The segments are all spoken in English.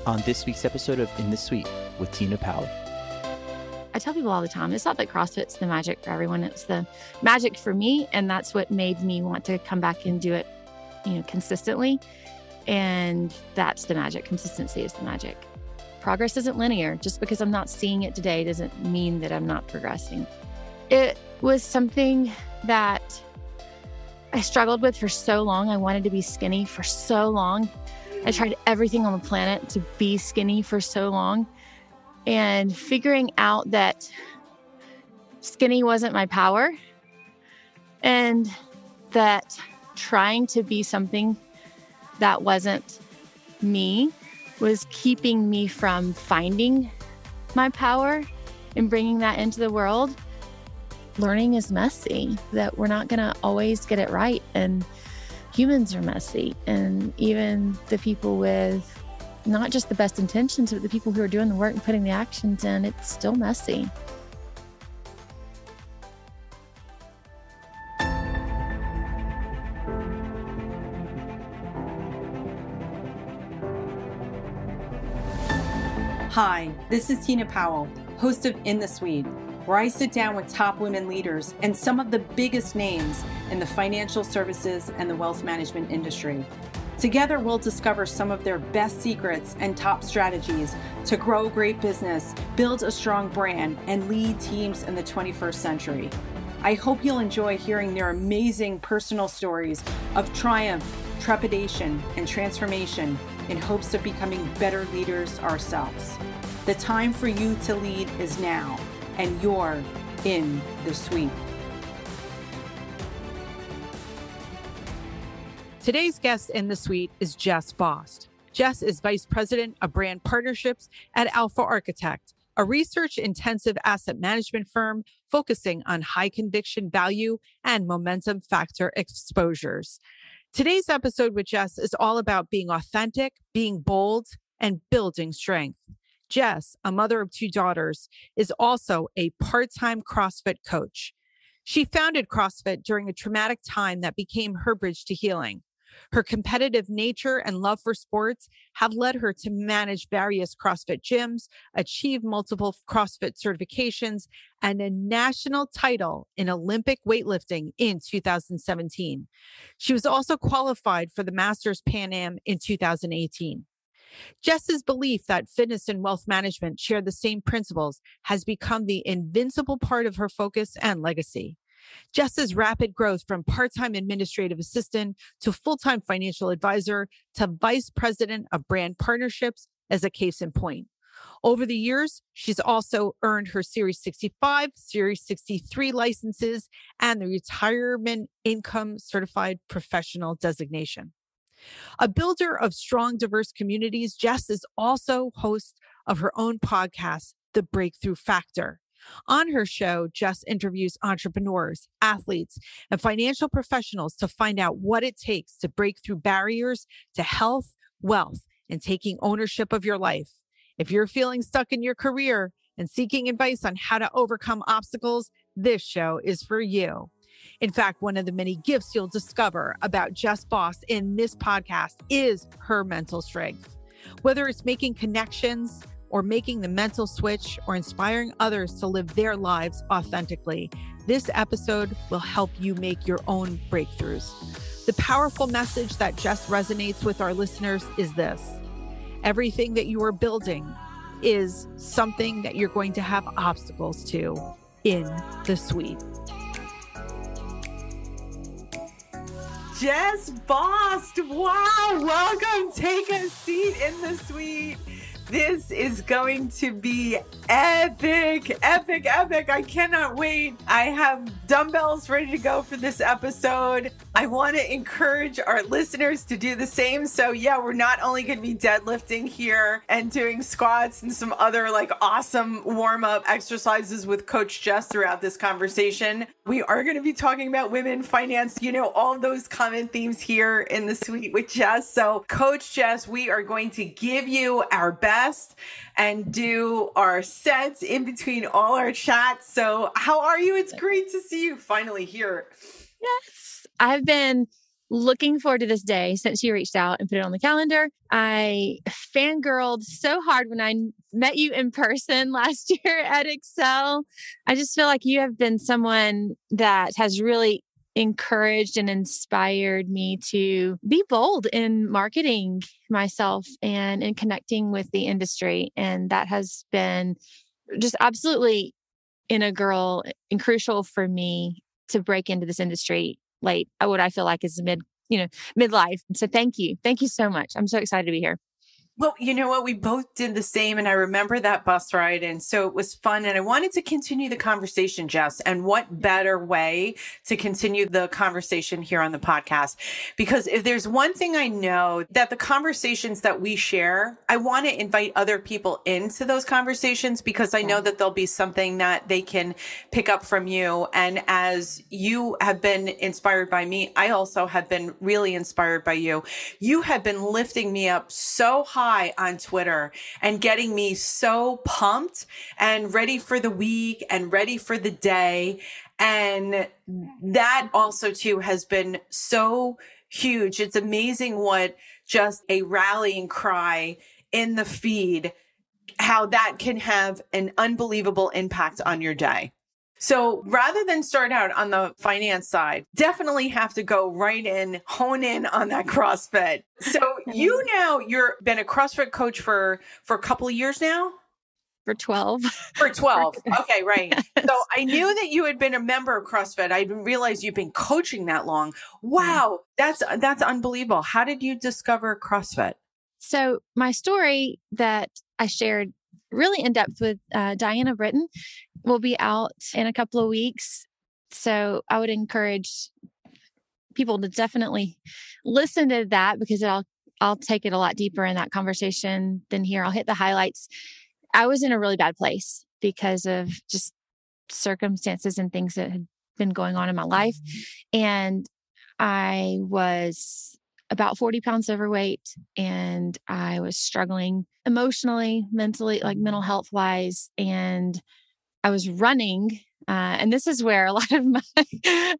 on this week's episode of In the Suite with Tina Powell. I tell people all the time, it's not that CrossFit's the magic for everyone. It's the magic for me. And that's what made me want to come back and do it, consistently. And that's the magic. Consistency is the magic. Progress isn't linear. Just because I'm not seeing it today doesn't mean that I'm not progressing. It was something that I struggled with for so long. I wanted to be skinny for so long. I tried everything on the planet to be skinny for so long. And figuring out that skinny wasn't my power and that trying to be something that wasn't me was keeping me from finding my power and bringing that into the world. Learning is messy, that we're not going to always get it right. And humans are messy. And even the people with not just the best intentions, but the people who are doing the work and putting the actions in, it's still messy. Hi, this is Tina Powell, host of In the Suite, where I sit down with top women leaders and some of the biggest names in the financial services and the wealth management industry. Together, we'll discover some of their best secrets and top strategies to grow a great business, build a strong brand, and lead teams in the 21st century. I hope you'll enjoy hearing their amazing personal stories of triumph, trepidation, and transformation in hopes of becoming better leaders ourselves. The time for you to lead is now, and you're in the suite. Today's guest in the suite is Jess Bost. Jess is Vice President of Brand Partnerships at Alpha Architect, a research-intensive asset management firm focusing on high-conviction value and momentum factor exposures. Today's episode with Jess is all about being authentic, being bold, and building strength. Jess, a mother of 2 daughters, is also a part-time CrossFit coach. She founded CrossFit during a traumatic time that became her bridge to healing. Her competitive nature and love for sports have led her to manage various CrossFit gyms, achieve multiple CrossFit certifications, and a national title in Olympic weightlifting in 2017. She was also qualified for the Masters Pan Am in 2018. Jess's belief that fitness and wealth management share the same principles has become the invincible part of her focus and legacy. Jess's rapid growth from part-time administrative assistant to full-time financial advisor to vice president of brand partnerships is a case in point. Over the years, she's also earned her Series 65, Series 63 licenses, and the Retirement Income Certified Professional designation. A builder of strong, diverse communities, Jess is also host of her own podcast, The Breakthrough Factor. On her show, Jess interviews entrepreneurs, athletes, and financial professionals to find out what it takes to break through barriers to health, wealth, and taking ownership of your life. If you're feeling stuck in your career and seeking advice on how to overcome obstacles, this show is for you. In fact, one of the many gifts you'll discover about Jess Bost in this podcast is her mental strength. Whether it's making connections or making the mental switch or inspiring others to live their lives authentically, this episode will help you make your own breakthroughs. The powerful message that Jess resonates with our listeners is this: everything that you are building is something that you're going to have obstacles to in the suite. Jess Bost, wow, welcome. Take a seat in the suite. This is going to be epic, epic, epic. I cannot wait. I have dumbbells ready to go for this episode. I want to encourage our listeners to do the same. So yeah, we're not only going to be deadlifting here and doing squats and some other awesome warm-up exercises with Coach Jess throughout this conversation. We are going to be talking about women, finance, all of those common themes here in the suite with Jess. So Coach Jess, we are going to give you our best and do our sets in between all our chats. So how are you? It's great to see you finally here. Yes, I've been looking forward to this day since you reached out and put it on the calendar. I fangirled so hard when I met you in person last year at Excel. I just feel like you have been someone that has really encouraged and inspired me to be bold in marketing myself and in connecting with the industry. And that has been just absolutely integral and crucial for me to break into this industry late, what I feel like is midlife. So thank you. Thank you so much. I'm so excited to be here. Well, you know what? We both did the same. And I remember that bus ride. And so it was fun. And I wanted to continue the conversation, Jess. And what better way to continue the conversation here on the podcast? Because if there's one thing I know, that the conversations that we share, I want to invite other people into those conversations, because I know that there'll be something that they can pick up from you. And as you have been inspired by me, I also have been really inspired by you. You have been lifting me up so high on Twitter and getting me so pumped and ready for the week and ready for the day. And that also too has been so huge. It's amazing what just a rallying cry in the feed, how that can have an unbelievable impact on your day. So rather than start out on the finance side, definitely have to go right in, hone in on that CrossFit. So you're been a CrossFit coach for a couple of years now? For 12. For 12. Okay, right. So I knew that you had been a member of CrossFit. I didn't realize you've been coaching that long. Wow. That's unbelievable. How did you discover CrossFit? So my story that I shared really in depth with Diana Britton will be out in a couple of weeks. So I would encourage people to definitely listen to that, because I'll take it a lot deeper in that conversation than here. I'll hit the highlights. I was in a really bad place because of just circumstances and things that had been going on in my life. And I was about 40 pounds overweight, and I was struggling emotionally, mentally, like mental health wise. And I was running. And this is where a lot of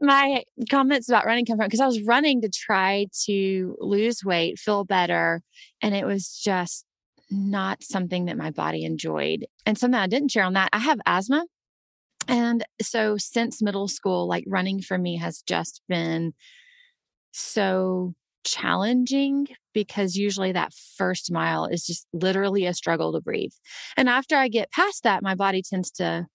my comments about running come from, because I was running to try to lose weight, feel better. And it was just not something that my body enjoyed. And something I didn't share on that, I have asthma. And so since middle school, like running for me has just been so challenging, because usually that first mile is just literally a struggle to breathe. And after I get past that, my body tends to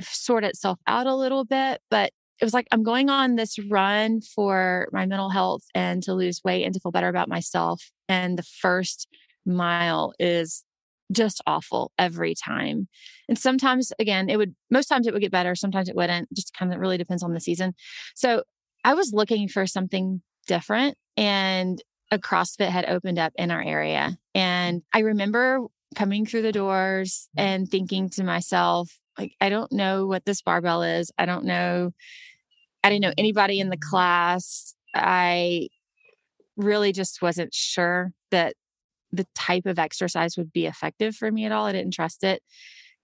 sort itself out a little bit. But it was like, I'm going on this run for my mental health and to lose weight and to feel better about myself. And the first mile is just awful every time. And sometimes, again, most times it would get better. Sometimes it wouldn't. Just kind of really depends on the season. So I was looking for something different, and a CrossFit had opened up in our area. And I remember coming through the doors and thinking to myself, like, I don't know what this barbell is. I didn't know anybody in the class. I really just wasn't sure that the type of exercise would be effective for me at all. I didn't trust it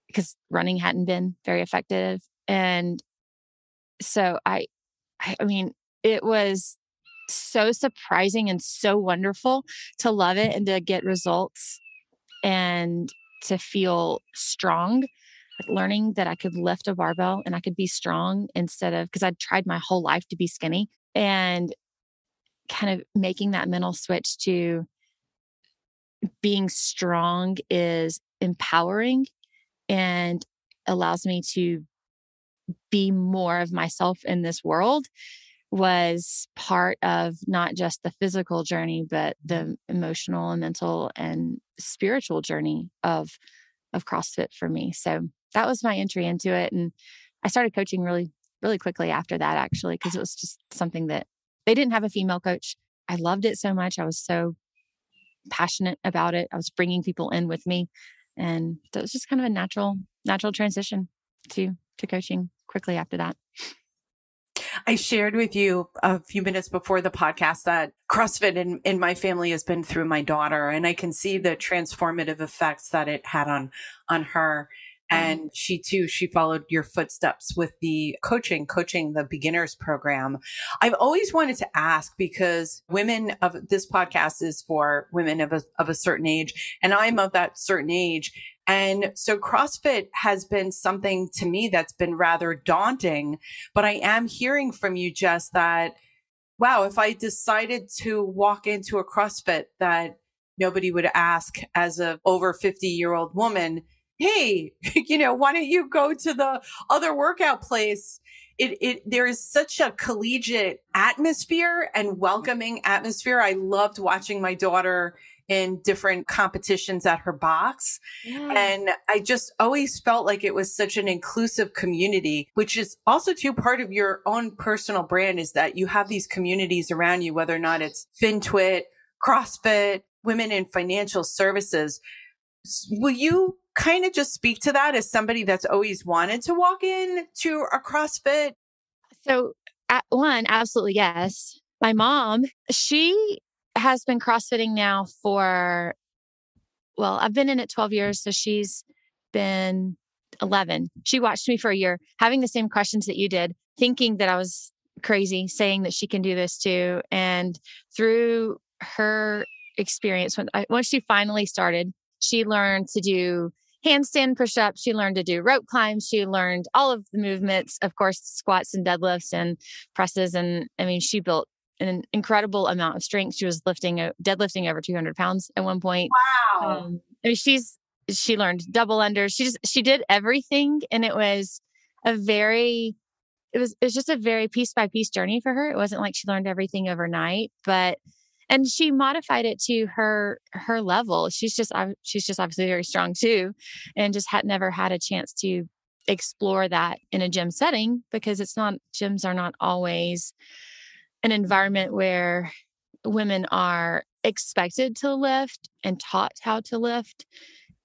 because running hadn't been very effective. And so I mean, it was so surprising and so wonderful to love it and to get results and to feel strong, like learning that I could lift a barbell and I could be strong instead of, because I'd tried my whole life to be skinny, and kind of making that mental switch to being strong is empowering and allows me to be more of myself in this world was part of not just the physical journey, but the emotional and mental and spiritual journey of CrossFit for me. So that was my entry into it. And I started coaching really, really quickly after that, actually, because it was just something that they didn't have a female coach. I loved it so much. I was so passionate about it. I was bringing people in with me. And so it was just kind of a natural transition to coaching quickly after that. I shared with you a few minutes before the podcast that CrossFit in my family has been through my daughter, and I can see the transformative effects that it had on her. And she followed your footsteps with the coaching the beginners program. I've always wanted to ask, because this podcast is for women of a certain age, and I'm of that certain age. And so CrossFit has been something to me that's been rather daunting, but I am hearing from you, Jess, that, wow, if I decided to walk into a CrossFit, that nobody would ask as a over 50-year-old woman, hey, why don't you go to the other workout place? There is such a collegiate atmosphere and welcoming atmosphere. I loved watching my daughter in different competitions at her box. Yeah. And I just always felt like it was such an inclusive community, which is also too part of your own personal brand, is that you have these communities around you, whether or not it's FinTwit, CrossFit, women in financial services. Will you kind of just speak to that as somebody that's always wanted to walk in to a CrossFit? So absolutely yes. My mom, she has been CrossFitting now I've been in it 12 years. So she's been 11. She watched me for a year, having the same questions that you did, thinking that I was crazy, saying that she can do this too. And through her experience, once she finally started, she learned to do handstand push-ups. She learned to do rope climbs. She learned all of the movements, of course, squats and deadlifts and presses. And I mean, she built an incredible amount of strength. She was deadlifting over 200 pounds at one point. Wow. I mean, she learned double unders. She did everything. And it was just a very piece by piece journey for her. It wasn't like she learned everything overnight, and she modified it to her level. She's just obviously very strong too, and just never had a chance to explore that in a gym setting, because gyms are not always an environment where women are expected to lift and taught how to lift.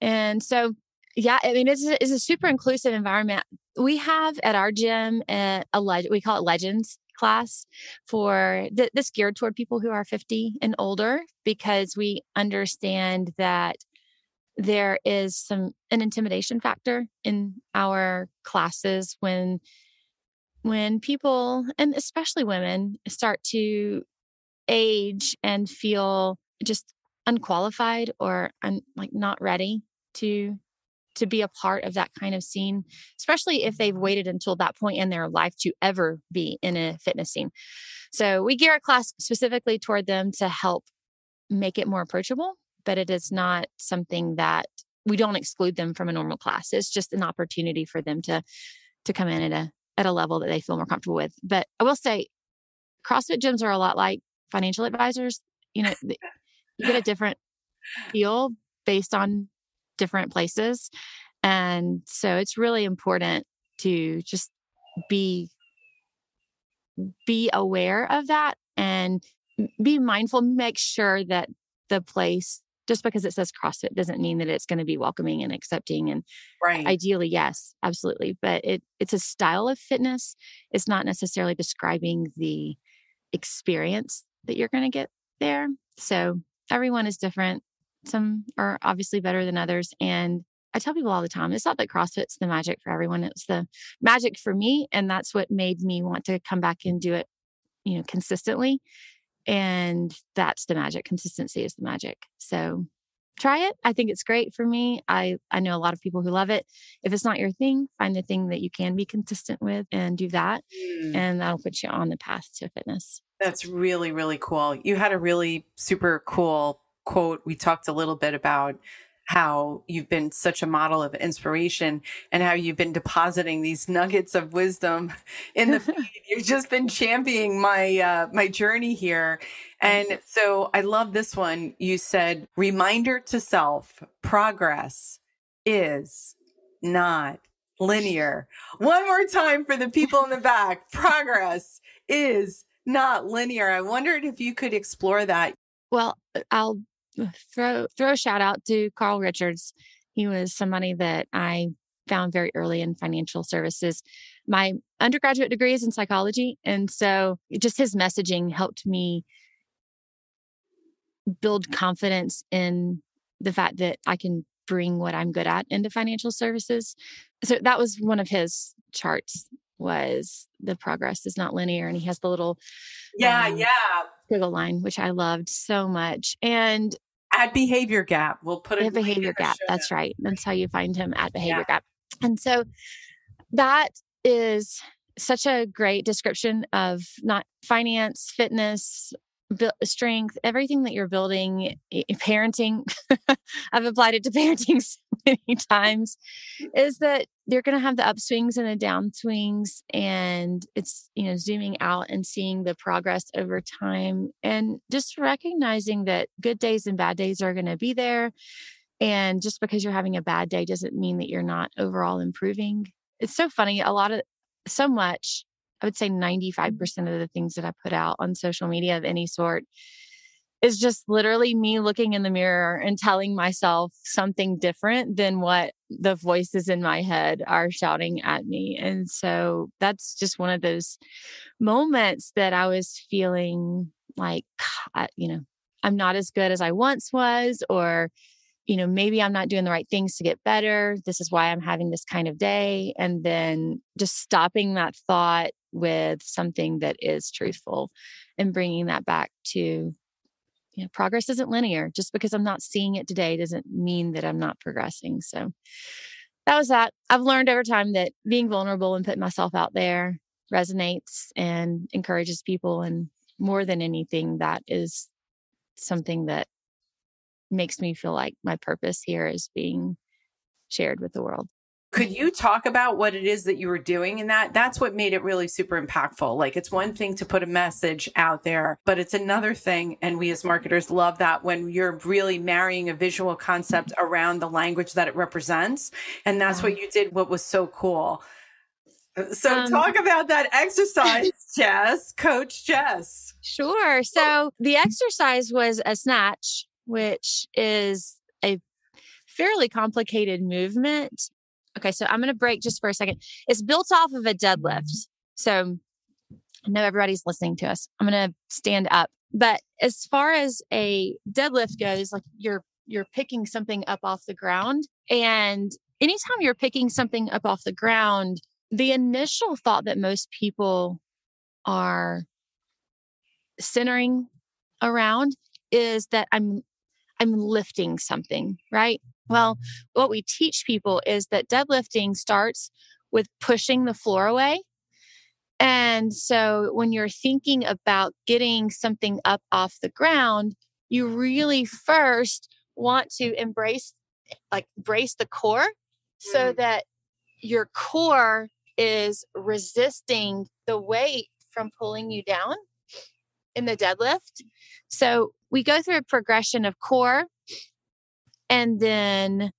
And so, yeah, I mean, it's a super inclusive environment. We have at our gym we call it Legends class for this geared toward people who are 50 and older, because we understand that there is an intimidation factor in our classes when people, and especially women, start to age and feel just unqualified or not ready to be a part of that kind of scene, especially if they've waited until that point in their life to ever be in a fitness scene. So we gear our class specifically toward them to help make it more approachable, but it is not something that we don't exclude them from a normal class. It's just an opportunity for them to come in at a level that they feel more comfortable with. But I will say, CrossFit gyms are a lot like financial advisors. You get a different feel based on different places. And so it's really important to just be aware of that and be mindful, make sure that the place, just because it says CrossFit doesn't mean that it's going to be welcoming and accepting. And right. Ideally, yes, absolutely. But it's a style of fitness. It's not necessarily describing the experience that you're going to get there. So everyone is different. Some are obviously better than others. And I tell people all the time, it's not that CrossFit's the magic for everyone. It's the magic for me. And that's what made me want to come back and do it, consistently. And that's the magic. Consistency is the magic. So try it. I think it's great for me. I know a lot of people who love it. If it's not your thing, find the thing that you can be consistent with and do that. And that'll put you on the path to fitness. That's really, really cool. You had a really super cool quote. We talked a little bit about how you've been such a model of inspiration and how you've been depositing these nuggets of wisdom in the feed. You've just been championing my journey here. And so I love this one. You said, reminder to self, progress is not linear. One more time for the people in the back. Progress is not linear. I wondered if you could explore that. Well, I'll throw a shout out to Carl Richards. He was somebody that I found very early in financial services. My undergraduate degree is in psychology. And so just his messaging helped me build confidence in the fact that I can bring what I'm good at into financial services. So that was one of his charts, was the progress is not linear. And he has the little squiggle line, which I loved so much. And at Behavior Gap, we'll put it at Behavior Gap. That's right. That's how you find him, at Behavior Gap. And so that is such a great description of not finance, fitness, strength, everything that you're building, parenting. I've applied it to parenting so many times, is that you're going to have the upswings and the downswings. And it's, zooming out and seeing the progress over time and just recognizing that good days and bad days are going to be there. And just because you're having a bad day doesn't mean that you're not overall improving. It's so funny. So much, I would say 95% of the things that I put out on social media of any sort is just literally me looking in the mirror and telling myself something different than what the voices in my head are shouting at me. And so that's just one of those moments that I was feeling like, I'm not as good as I once was, or maybe I'm not doing the right things to get better. This is why I'm having this kind of day. And then just stopping that thought with something that is truthful and bringing that back to, progress isn't linear. Just because I'm not seeing it today doesn't mean that I'm not progressing. So that was that. I've learned over time that being vulnerable and putting myself out there resonates and encourages people. And more than anything, that is something that makes me feel like my purpose here is being shared with the world. Could you talk about what it is that you were doing in that? That's what made it really super impactful. Like, it's one thing to put a message out there, but it's another thing. And we as marketers love that when you're really marrying a visual concept around the language that it represents. And that's what you did, what was so cool. So talk about that exercise, Jess, Coach Jess. Sure. So the exercise was a snatch, which is a fairly complicated movement. Okay, so I'm going to break just for a second. It's built off of a deadlift. So I know everybody's listening to us. I'm going to stand up. But as far as a deadlift goes, like you're picking something up off the ground. And anytime you're picking something up off the ground, the initial thought that most people are centering around is that I'm lifting something, right? Well, what we teach people is that deadlifting starts with pushing the floor away. And so when you're thinking about getting something up off the ground, you really first want to brace the core so that your core is resisting the weight from pulling you down in the deadlift. So we go through a progression of core and then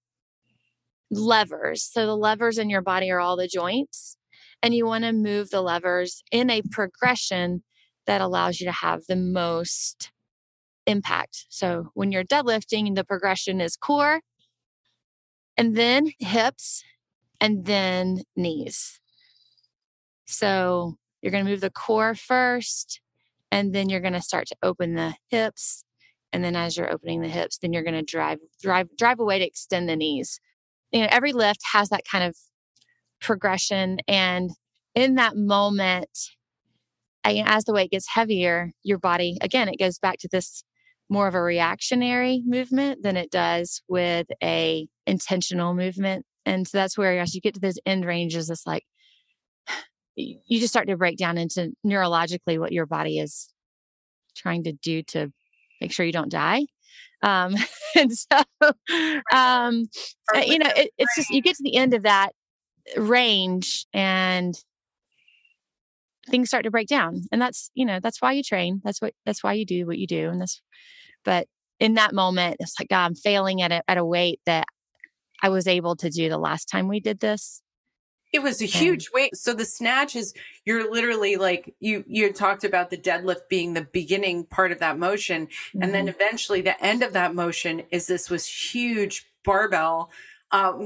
levers. So the levers in your body are all the joints, and you want to move the levers in a progression that allows you to have the most impact. So when you're deadlifting, the progression is core and then hips and then knees. So you're going to move the core first, and then you're going to start to open the hips. And then as you're opening the hips, then you're going to drive away to extend the knees. Every lift has that kind of progression. And in that moment, as the weight gets heavier, your body, again, it goes back to this more of a reactionary movement than it does with a intentional movement. And so that's where, as you get to those end ranges, it's like, you just start to break down into neurologically what your body is trying to do to make sure you don't die. And so, it's just, you get to the end of that range and things start to break down. And that's why you train. That's why you do what you do. But in that moment, it's like, God, I'm failing at a weight that I was able to do the last time we did this. It was a huge weight. So the snatch is, you're literally like, you talked about the deadlift being the beginning part of that motion. Mm-hmm. And then eventually the end of that motion is this was huge barbell,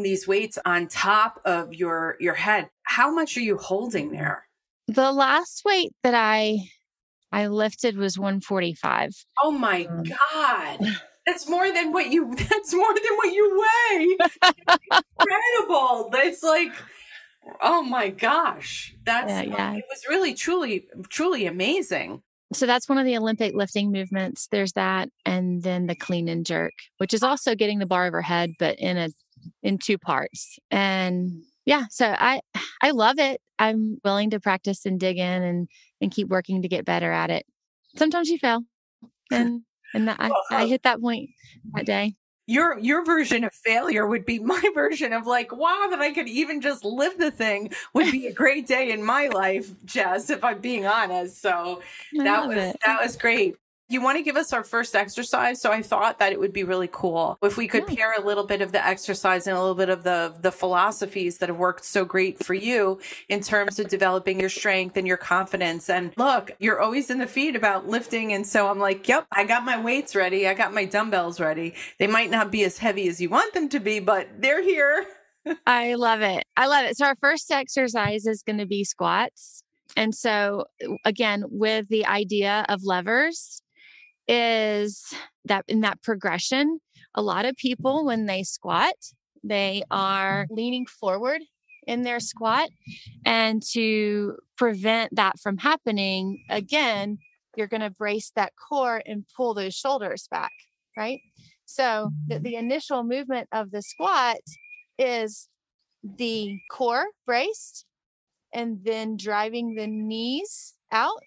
these weights on top of your head. How much are you holding there? The last weight that I lifted was 145. Oh my God. That's more than what you weigh. Incredible. That's like, oh my gosh. It was really, truly, truly amazing. So that's one of the Olympic lifting movements. There's that. And then the clean and jerk, which is also getting the bar overhead, but in two parts. And yeah, so I love it. I'm willing to practice and dig in and keep working to get better at it. Sometimes you fail. And I hit that point that day. Your version of failure would be my version of like, wow, that I could even just lift the thing would be a great day in my life, Jess, if I'm being honest. So that was great. You want to give us our first exercise? So I thought that it would be really cool if we could pair a little bit of the exercise and a little bit of the philosophies that have worked so great for you in terms of developing your strength and your confidence. And look, you're always in the feed about lifting. And so I'm like, yep, I got my weights ready. I got my dumbbells ready. They might not be as heavy as you want them to be, but they're here. I love it. So our first exercise is going to be squats. And so again, with the idea of levers, is that in that progression, a lot of people, when they squat, they are leaning forward in their squat. And to prevent that from happening, again, you're going to brace that core and pull those shoulders back, right? So the initial movement of the squat is the core braced and then driving the knees out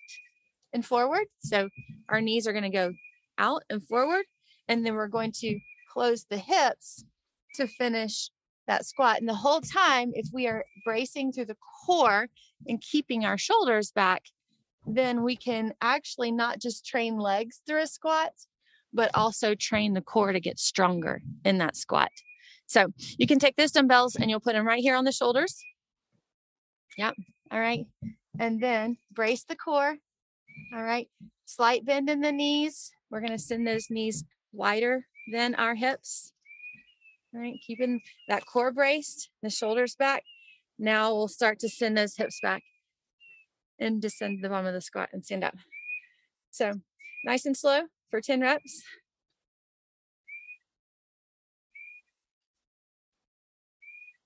and forward. So our knees are going to go out and forward, and then we're going to close the hips to finish that squat. And the whole time, if we are bracing through the core and keeping our shoulders back, then we can actually not just train legs through a squat, but also train the core to get stronger in that squat. So you can take those dumbbells and you'll put them right here on the shoulders. Yep. All right. And then brace the core. All right. Slight bend in the knees. We're going to send those knees wider than our hips. All right. Keeping that core braced, the shoulders back. Now we'll start to send those hips back and descend to the bottom of the squat and stand up. So nice and slow for 10 reps.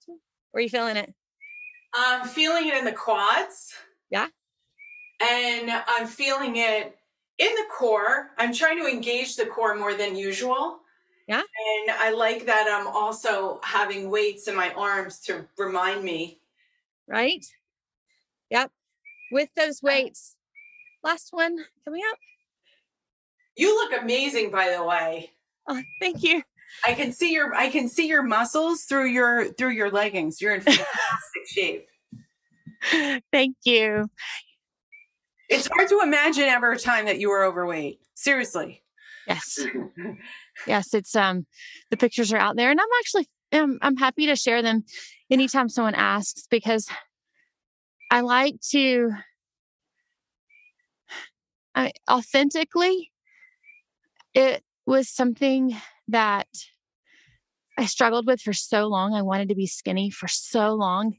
Where are you feeling it? I'm feeling it in the quads. Yeah. And I'm feeling it in the core. I'm trying to engage the core more than usual. Yeah. And I like that I'm also having weights in my arms to remind me. Right? Yep. With those weights. Last one coming up. You look amazing, by the way. Oh, thank you. I can see your muscles through your leggings. You're in fantastic shape. Thank you. It's hard to imagine ever a time that you were overweight. Seriously. Yes. Yes. It's, the pictures are out there, and I'm actually, I'm happy to share them anytime someone asks, because I like to, authentically, it was something that I struggled with for so long. I wanted to be skinny for so long.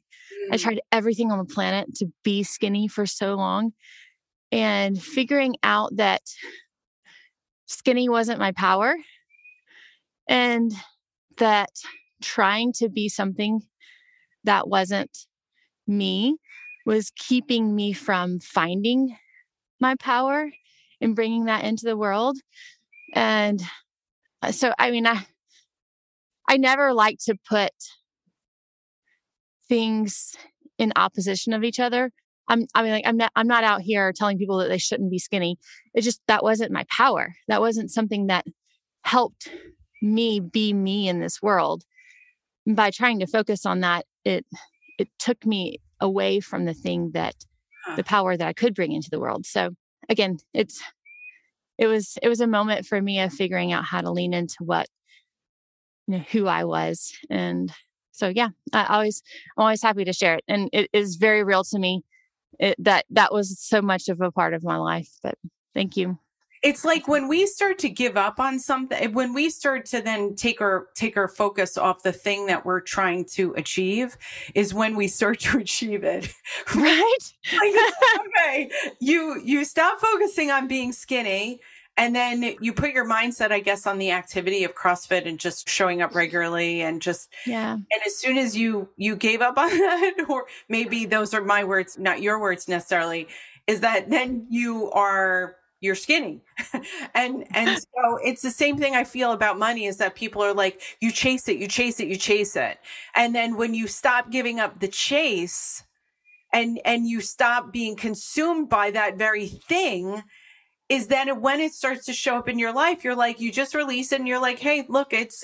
I tried everything on the planet to be skinny for so long, and figuring out that skinny wasn't my power, and that trying to be something that wasn't me was keeping me from finding my power and bringing that into the world. And so, I mean, I never like to put things in opposition of each other. I'm not out here telling people that they shouldn't be skinny. It's just, that wasn't my power. That wasn't something that helped me be me in this world. And by trying to focus on that, it took me away from the thing that the power that I could bring into the world. So again, it was a moment for me of figuring out how to lean into what, who I was. And so, yeah, I'm always happy to share it. And it is very real to me. That was so much of a part of my life, but thank you. It's like when we start to give up on something, when we start to then take our focus off the thing that we're trying to achieve, is when we start to achieve it. Right? Like, okay, you stop focusing on being skinny, And then you put your mindset, I guess, on the activity of CrossFit and just showing up regularly and just, and as soon as you gave up on that, or maybe those are my words, not your words necessarily, is that then you're skinny. and so it's the same thing I feel about money, is that people are like, you chase it, you chase it, you chase it. And then when you stop giving up the chase and you stop being consumed by that very thing, is then when it starts to show up in your life, you're like, you just release it and you're like, hey, look, it's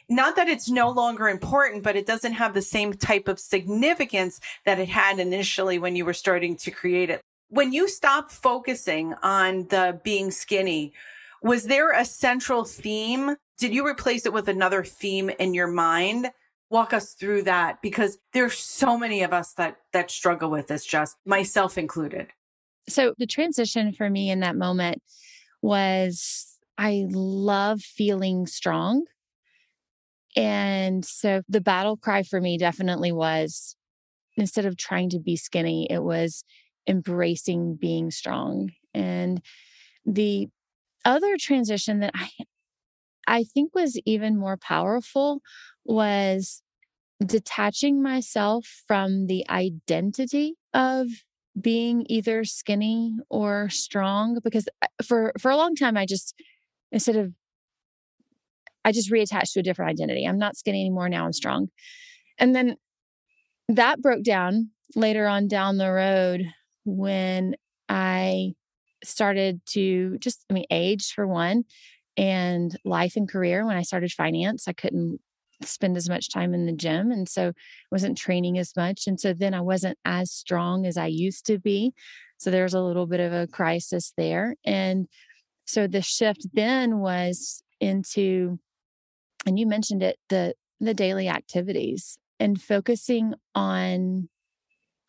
not that it's no longer important, but it doesn't have the same type of significance that it had initially when you were starting to create it. When you stopped focusing on the being skinny, was there a central theme? Did you replace it with another theme in your mind? Walk us through that, because there's so many of us that struggle with this, just myself included. So the transition for me in that moment was, I love feeling strong. And so the battle cry for me definitely was, instead of trying to be skinny, it was embracing being strong. And the other transition that I think was even more powerful was detaching myself from the identity of being either skinny or strong, because for a long time, I just reattached to a different identity. I'm not skinny anymore. Now I'm strong. And then that broke down later on down the road when I started to age for one, and life and career. When I started finance, I couldn't spend as much time in the gym. And so I wasn't training as much. And so then I wasn't as strong as I used to be. So there was a little bit of a crisis there. And so the shift then was into, and you mentioned it, the daily activities, and focusing on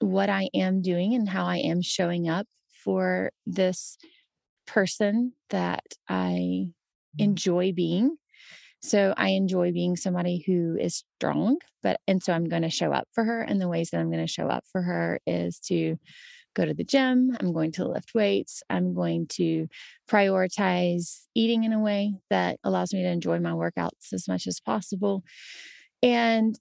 what I am doing and how I am showing up for this person that I enjoy being. So I enjoy being somebody who is strong, and so I'm going to show up for her. And the ways that I'm going to show up for her is to go to the gym. I'm going to lift weights. I'm going to prioritize eating in a way that allows me to enjoy my workouts as much as possible. And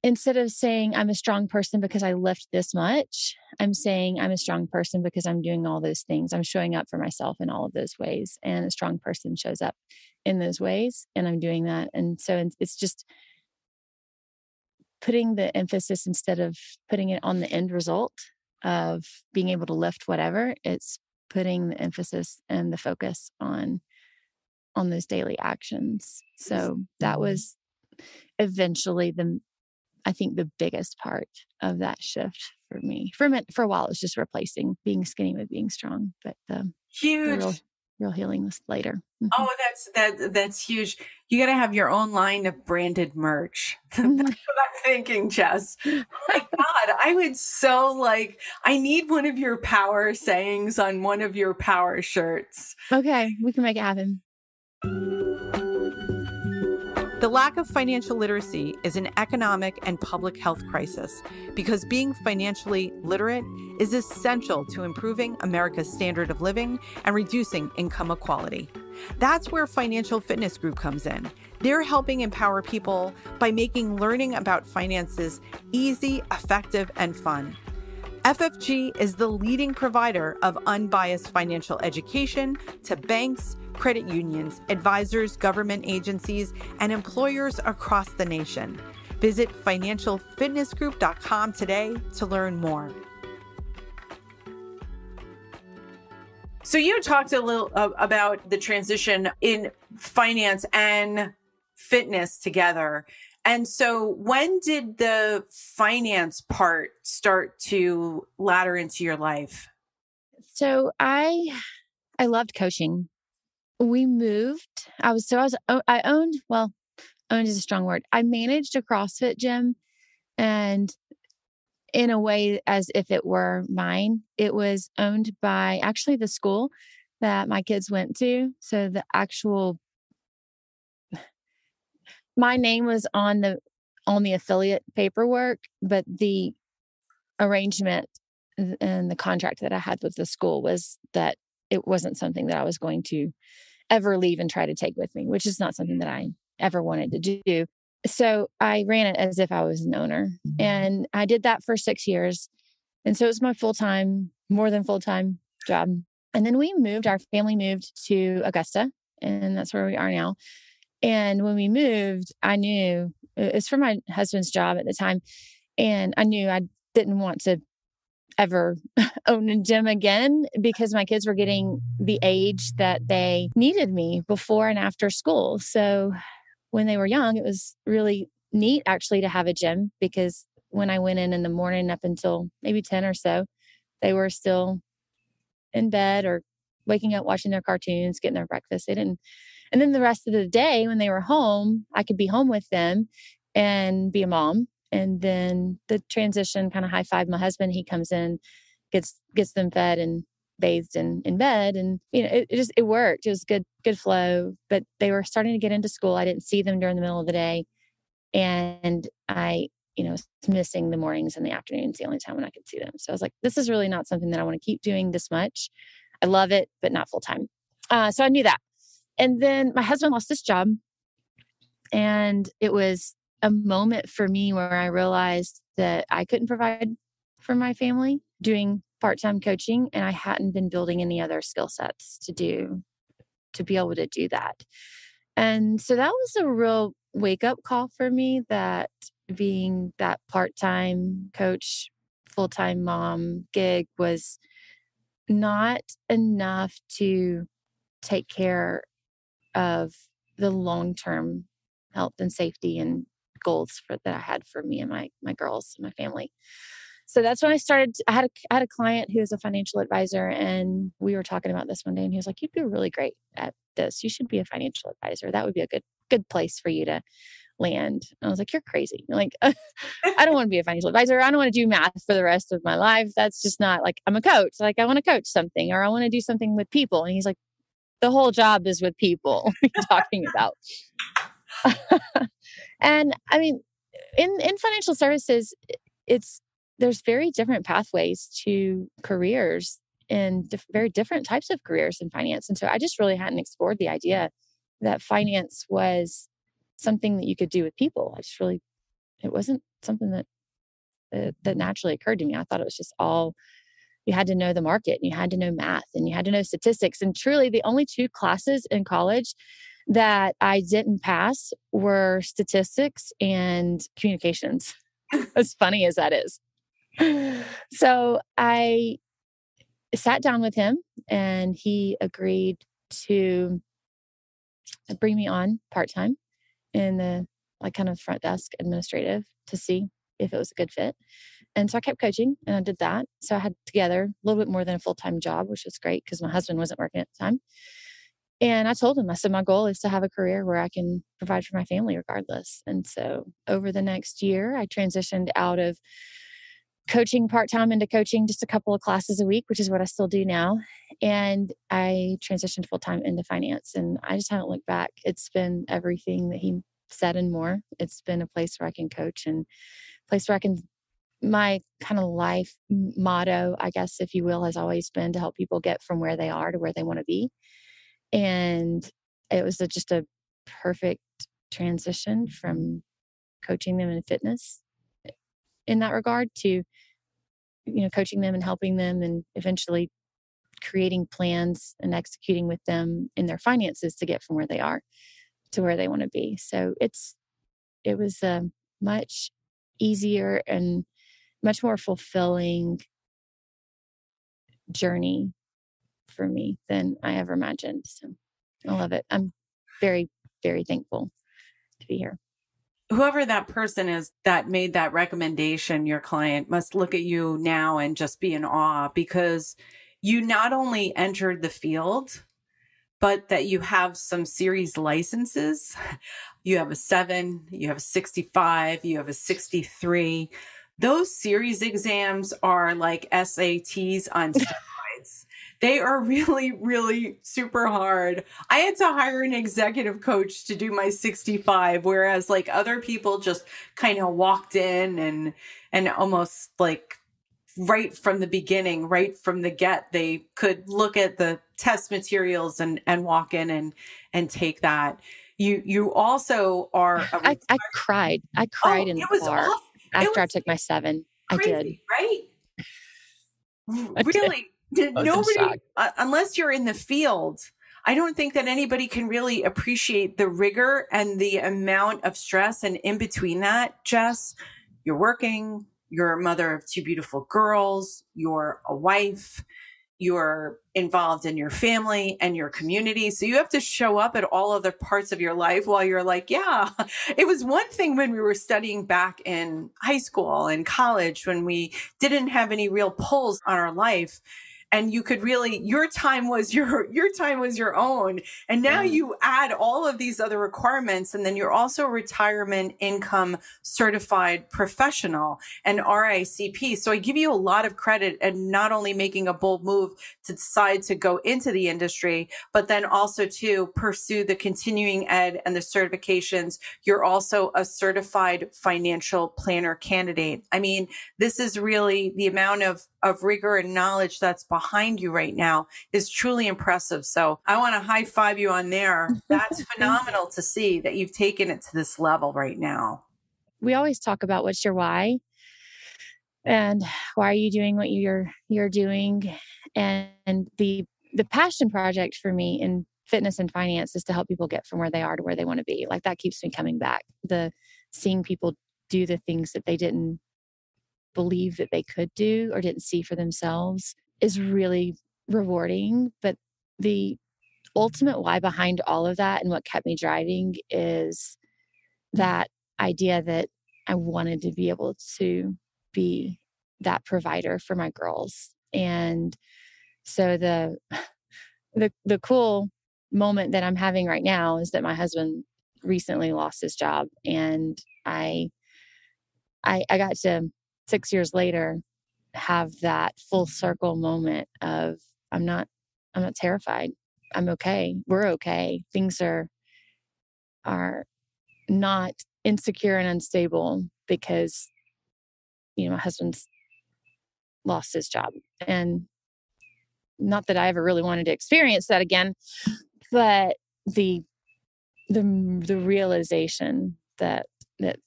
instead of saying I'm a strong person because I lift this much, I'm saying I'm a strong person because I'm doing all those things. I'm showing up for myself in all of those ways. And a strong person shows up in those ways, and I'm doing that. And so it's just putting the emphasis, instead of putting it on the end result of being able to lift whatever, it's putting the emphasis and the focus on those daily actions. So that was eventually I think the biggest part of that shift for me. For a while, it was just replacing being skinny with being strong, but huge. The real healing was later. Mm-hmm. Oh, that's huge. You got to have your own line of branded merch. That's what I'm thinking, Jess. Oh my God, I would I need one of your power sayings on one of your power shirts. Okay, we can make it happen. The lack of financial literacy is an economic and public health crisis, because being financially literate is essential to improving America's standard of living and reducing income inequality. That's where Financial Fitness Group comes in. They're helping empower people by making learning about finances easy, effective, and fun. FFG is the leading provider of unbiased financial education to banks, credit unions, advisors, government agencies, and employers across the nation. Visit financialfitnessgroup.com today to learn more. So you talked a little about the transition in finance and fitness together. And so when did the finance part start to ladder into your life? So I loved coaching. We moved. I owned is a strong word. I managed a CrossFit gym, and in a way as if it were mine. It was owned by actually the school that my kids went to. So my name was on the affiliate paperwork, but the arrangement and the contract that I had with the school was that it wasn't something that I was going to ever leave and try to take with me, which is not something that I ever wanted to do. So I ran it as if I was an owner. And I did that for 6 years. And so it was my full-time, more than full-time job. And then our family moved to Augusta, and that's where we are now. And when we moved, I knew it was for my husband's job at the time. And I knew I didn't want to ever own a gym again because my kids were getting the age that they needed me before and after school. So when they were young, it was really neat actually to have a gym, because when I went in the morning up until maybe 10 or so, they were still in bed or waking up, watching their cartoons, getting their breakfast. They didn't. And then the rest of the day when they were home, I could be home with them and be a mom. And then the transition, kind of high five my husband, he comes in, gets them fed and bathed and in bed. And, it worked. It was good flow, but they were starting to get into school. I didn't see them during the middle of the day. And I, was missing the mornings and the afternoons, the only time when I could see them. So I was like, this is really not something that I want to keep doing this much. I love it, but not full time. So I knew that. And then my husband lost his job, and it was a moment for me where I realized that I couldn't provide for my family doing part-time coaching, and I hadn't been building any other skill sets to be able to do that. And so that was a real wake-up call for me, that being that part-time coach, full-time mom gig was not enough to take care of the long-term health and safety and goals that I had for me and my girls and my family. So that's when I started. I had a client who is a financial advisor, and we were talking about this one day, and he was like, "You'd be really great at this. You should be a financial advisor. That would be a good place for you to land." And I was like, "You're crazy. Like, I don't want to be a financial advisor. I don't want to do math for the rest of my life. That's just not like, I'm a coach. Like, I want to coach something, or I want to do something with people." And he's like, "The whole job is with people." What are you talking about? And I mean, in financial services, there's very different pathways to careers and very different types of careers in finance. And so I just really hadn't explored the idea that finance was something that you could do with people. It wasn't something that naturally occurred to me. I thought it was just all, you had to know the market, and you had to know math, and you had to know statistics. And truly the only 2 classes in college that I didn't pass were statistics and communications, as funny as that is. So I sat down with him, and he agreed to bring me on part-time in the kind of front desk administrative to see if it was a good fit. And so I kept coaching, and I did that. So I had together a little bit more than a full-time job, which was great because my husband wasn't working at the time. And I told him, I said, my goal is to have a career where I can provide for my family regardless. And so over the next year, I transitioned out of coaching part-time into coaching just a couple of classes a week, which is what I still do now. And I transitioned full-time into finance, and I just haven't looked back. It's been everything that he said and more. It's been a place where I can coach, and a place where I can, my kind of life motto, I guess, if you will, has always been to help people get from where they are to where they want to be. And it was just a perfect transition from coaching them in fitness in that regard to, coaching them and helping them, and eventually creating plans and executing with them in their finances to get from where they are to where they want to be. So it was a much easier and much more fulfilling journey for me than I ever imagined. So I love it. I'm very, very thankful to be here. Whoever that person is that made that recommendation, your client must look at you now and just be in awe, because you not only entered the field, but that you have some series licenses. You have a 7, you have a 65, you have a 63. Those series exams are like SATs on steroids. They are really, really super hard. I had to hire an executive coach to do my 65, whereas like other people just kind of walked in and almost like right from the beginning, right from the get, they could look at the test materials and walk in and take that. You also are I cried. I cried in the car after I took my 7. Crazy, I did. Right? Really, I was in nobody, shock. Unless you're in the field, I don't think that anybody can really appreciate the rigor and the amount of stress. And in between that, Jess, you're working, you're a mother of 2 beautiful girls, you're a wife, you're involved in your family and your community. So you have to show up at all other parts of your life while you're like, yeah, it was one thing when we were studying back in high school and college, when we didn't have any real pulls on our life. And you could really, your time was your own. And now you add all of these other requirements. And then you're also a retirement income certified professional and RICP. So I give you a lot of credit and not only making a bold move to decide to go into the industry, but then also to pursue the continuing ed and the certifications. You're also a certified financial planner candidate. I mean, this is really the amount of rigor and knowledge that's behind you right now is truly impressive. So I want to high five you on there. That's phenomenal to see that you've taken it to this level right now. We always talk about what's your why and why are you doing what you're doing. And the passion project for me in fitness and finance is to help people get from where they are to where they want to be. Like that keeps me coming back. The seeing people do the things that they didn't believe that they could do or didn't see for themselves is really rewarding. But the ultimate why behind all of that and what kept me driving is that idea that I wanted to be able to be that provider for my girls. And so the cool moment that I'm having right now is that my husband recently lost his job, and I got to 6 years later have that full circle moment of I'm not terrified. I'm okay. We're okay. Things are not insecure and unstable because my husband's lost his job. And not that I ever really wanted to experience that again, but the realization that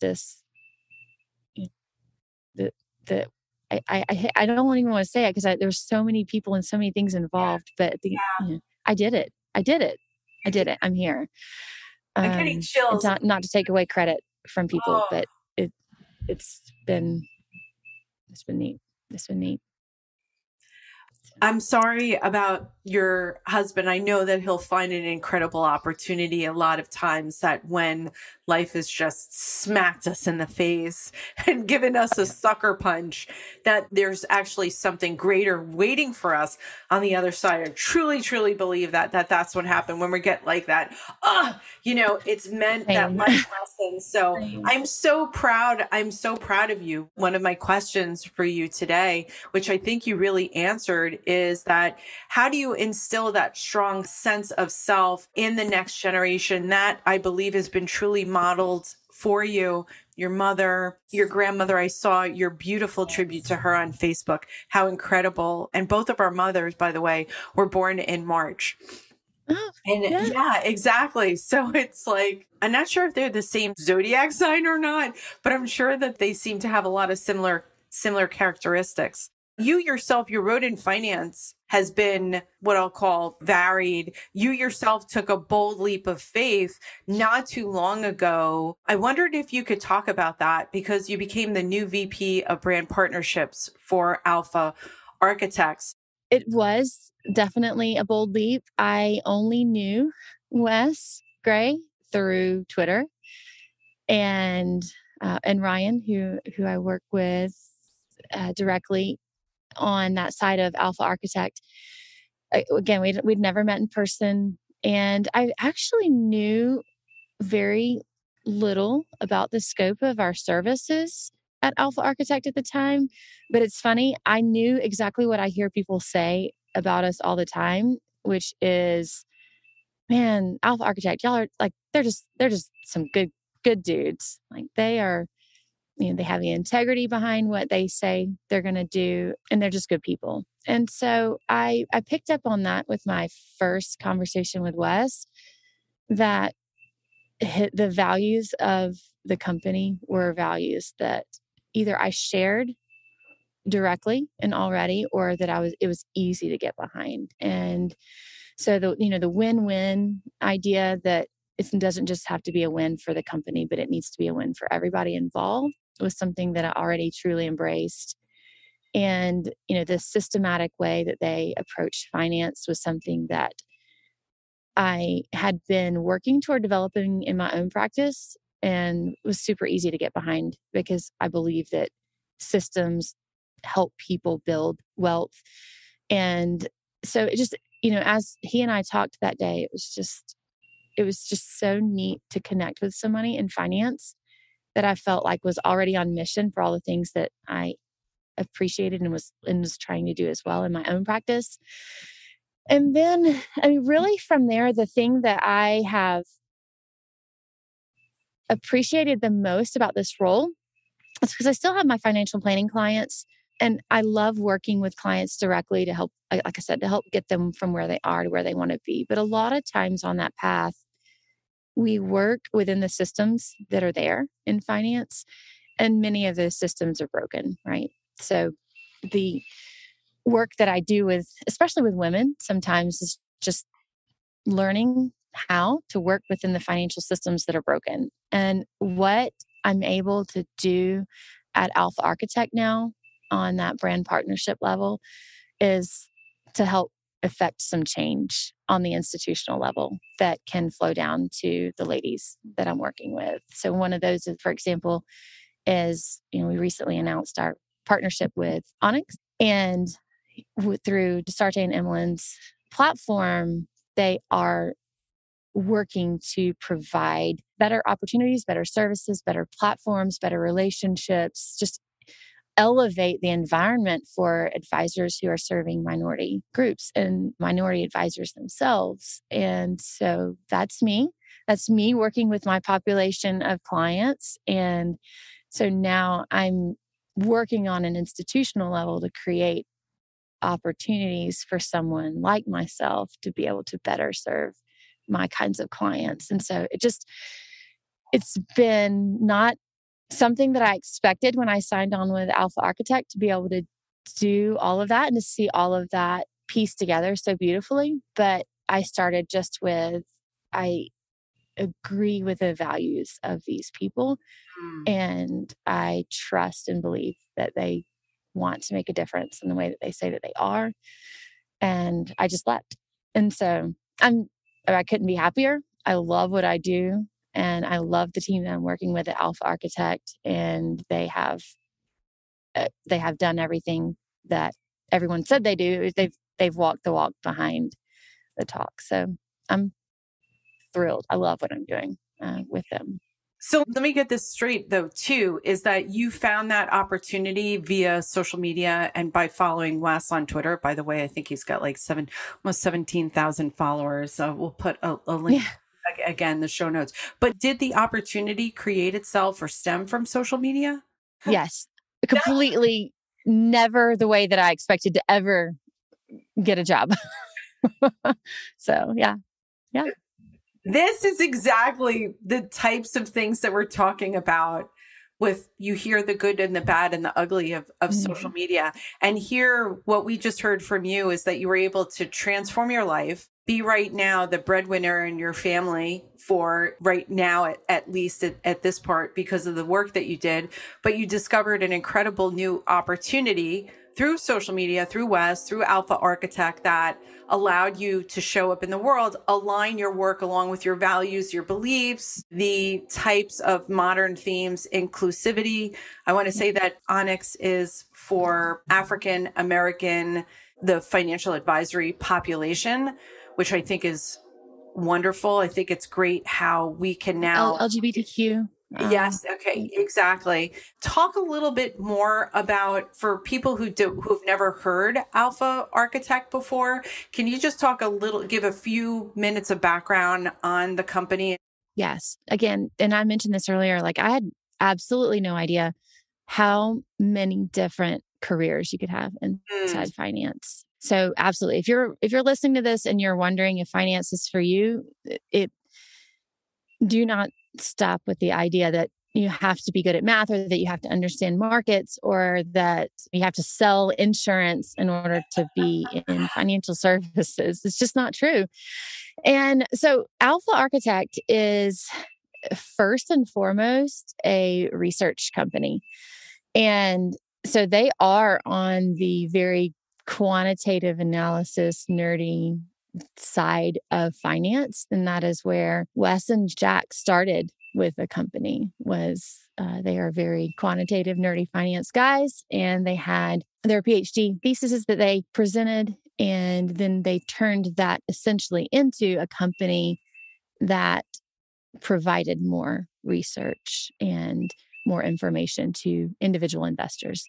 this that I don't even want to say it because there's so many people and so many things involved, but I did it. I'm here. I'm getting chills. Not to take away credit from people, but it's been neat. It's been neat. I'm sorry about your husband. I know that he'll find an incredible opportunity a lot of times, that when life has just smacked us in the face and given us a sucker punch, that there's actually something greater waiting for us on the other side. I truly, truly believe that's what happened when we get like that. It's meant that life lesson. So I'm so proud. I'm so proud of you. One of my questions for you today, which I think you really answered, is that how do you instill that strong sense of self in the next generation? That I believe has been truly modeled for you, your mother, your grandmother. I saw your beautiful tribute to her on Facebook. How incredible. And both of our mothers, by the way, were born in March. And yeah, exactly. So it's like, I'm not sure if they're the same zodiac sign or not, but I'm sure that they seem to have a lot of similar characteristics. You yourself, your road in finance has been what I'll call varied. You yourself took a bold leap of faith not too long ago. I wondered if you could talk about that, because you became the new VP of brand partnerships for Alpha Architects. It was definitely a bold leap. I only knew Wes Gray through Twitter, and Ryan, who I work with directly on that side of Alpha Architect. Again, we'd never met in person, and I actually knew very little about the scope of our services at Alpha Architect at the time. But it's funny, I knew exactly what I hear people say about us all the time, which is, man, Alpha Architect, y'all are like, they're just some good dudes. Like they are they have the integrity behind what they say they're going to do, and they're just good people. And so I picked up on that with my first conversation with Wes, that the values of the company were values that either I shared directly and already, or that it was easy to get behind. And so the win-win idea, that it doesn't just have to be a win for the company, but it needs to be a win for everybody involved, was something that I already truly embraced. And, the systematic way that they approached finance was something that I had been working toward developing in my own practice, and was super easy to get behind, because I believe that systems help people build wealth. And so it just, as he and I talked that day, it was just so neat to connect with somebody in finance that I felt like was already on mission for all the things that I appreciated and was trying to do as well in my own practice. And then, really from there, the thing that I have appreciated the most about this role is because I still have my financial planning clients, and I love working with clients directly to help, like I said, to help get them from where they are to where they want to be. But a lot of times on that path, we work within the systems that are there in finance, and many of those systems are broken, right? So the work that I do especially with women, sometimes is just learning how to work within the financial systems that are broken. And what I'm able to do at Alpha Architect now on that brand partnership level is to help affect some change on the institutional level that can flow down to the ladies that I'm working with. So one of those, for example, is, we recently announced our partnership with Onyx, and through Desarte and Emily's platform, they are working to provide better opportunities, better services, better platforms, better relationships, just elevate the environment for advisors who are serving minority groups and minority advisors themselves. And so that's me. That's me working with my population of clients. And so now I'm working on an institutional level to create opportunities for someone like myself to be able to better serve my kinds of clients. And so it's been not something that I expected when I signed on with Alpha Architect, to be able to do all of that and to see all of that pieced together so beautifully. But I started just with, I agree with the values of these people, and I trust and believe that they want to make a difference in the way that they say that they are. And I just left. And so I couldn't be happier. I love what I do. And I love the team that I'm working with at Alpha Architect. And they have done everything that everyone said they do. They've walked the walk behind the talk. So I'm thrilled. I love what I'm doing with them. So let me get this straight, though, too, is that you found that opportunity via social media and by following Wes on Twitter. By the way, I think he's got like almost 17,000 followers. We'll put a link again, the show notes. But did the opportunity create itself or stem from social media? Yes, completely never the way that I expected to ever get a job. So, yeah. This is exactly the types of things that we're talking about with, you hear the good and the bad and the ugly of social media. And here, what we just heard from you is that you were able to transform your life, be right now the breadwinner in your family for right now, at least at this part, because of the work that you did. But you discovered an incredible new opportunity through social media, through Wes, through Alpha Architect, that allowed you to show up in the world, align your work along with your values, your beliefs, the types of modern themes, inclusivity. I want to say that Onyx is for African American, the financial advisory population, which I think is wonderful. I think it's great how we can now LGBTQ. Yes. Okay. Exactly. Talk a little bit more about, for people who've never heard Alpha Architect before. Can you just give a few minutes of background on the company? Yes. Again, and I mentioned this earlier, like I had absolutely no idea how many different careers you could have inside finance. So absolutely. If you're listening to this and you're wondering if finance is for you, do not stop with the idea that you have to be good at math or that you have to understand markets or that you have to sell insurance in order to be in financial services. It's just not true. And so Alpha Architect is first and foremost a research company. And so they are on the very quantitative analysis, nerdy side of finance. And that is where Wes and Jack started with the company. They are very quantitative, nerdy finance guys. And they had their PhD theses that they presented. And then they turned that essentially into a company that provided more research and more information to individual investors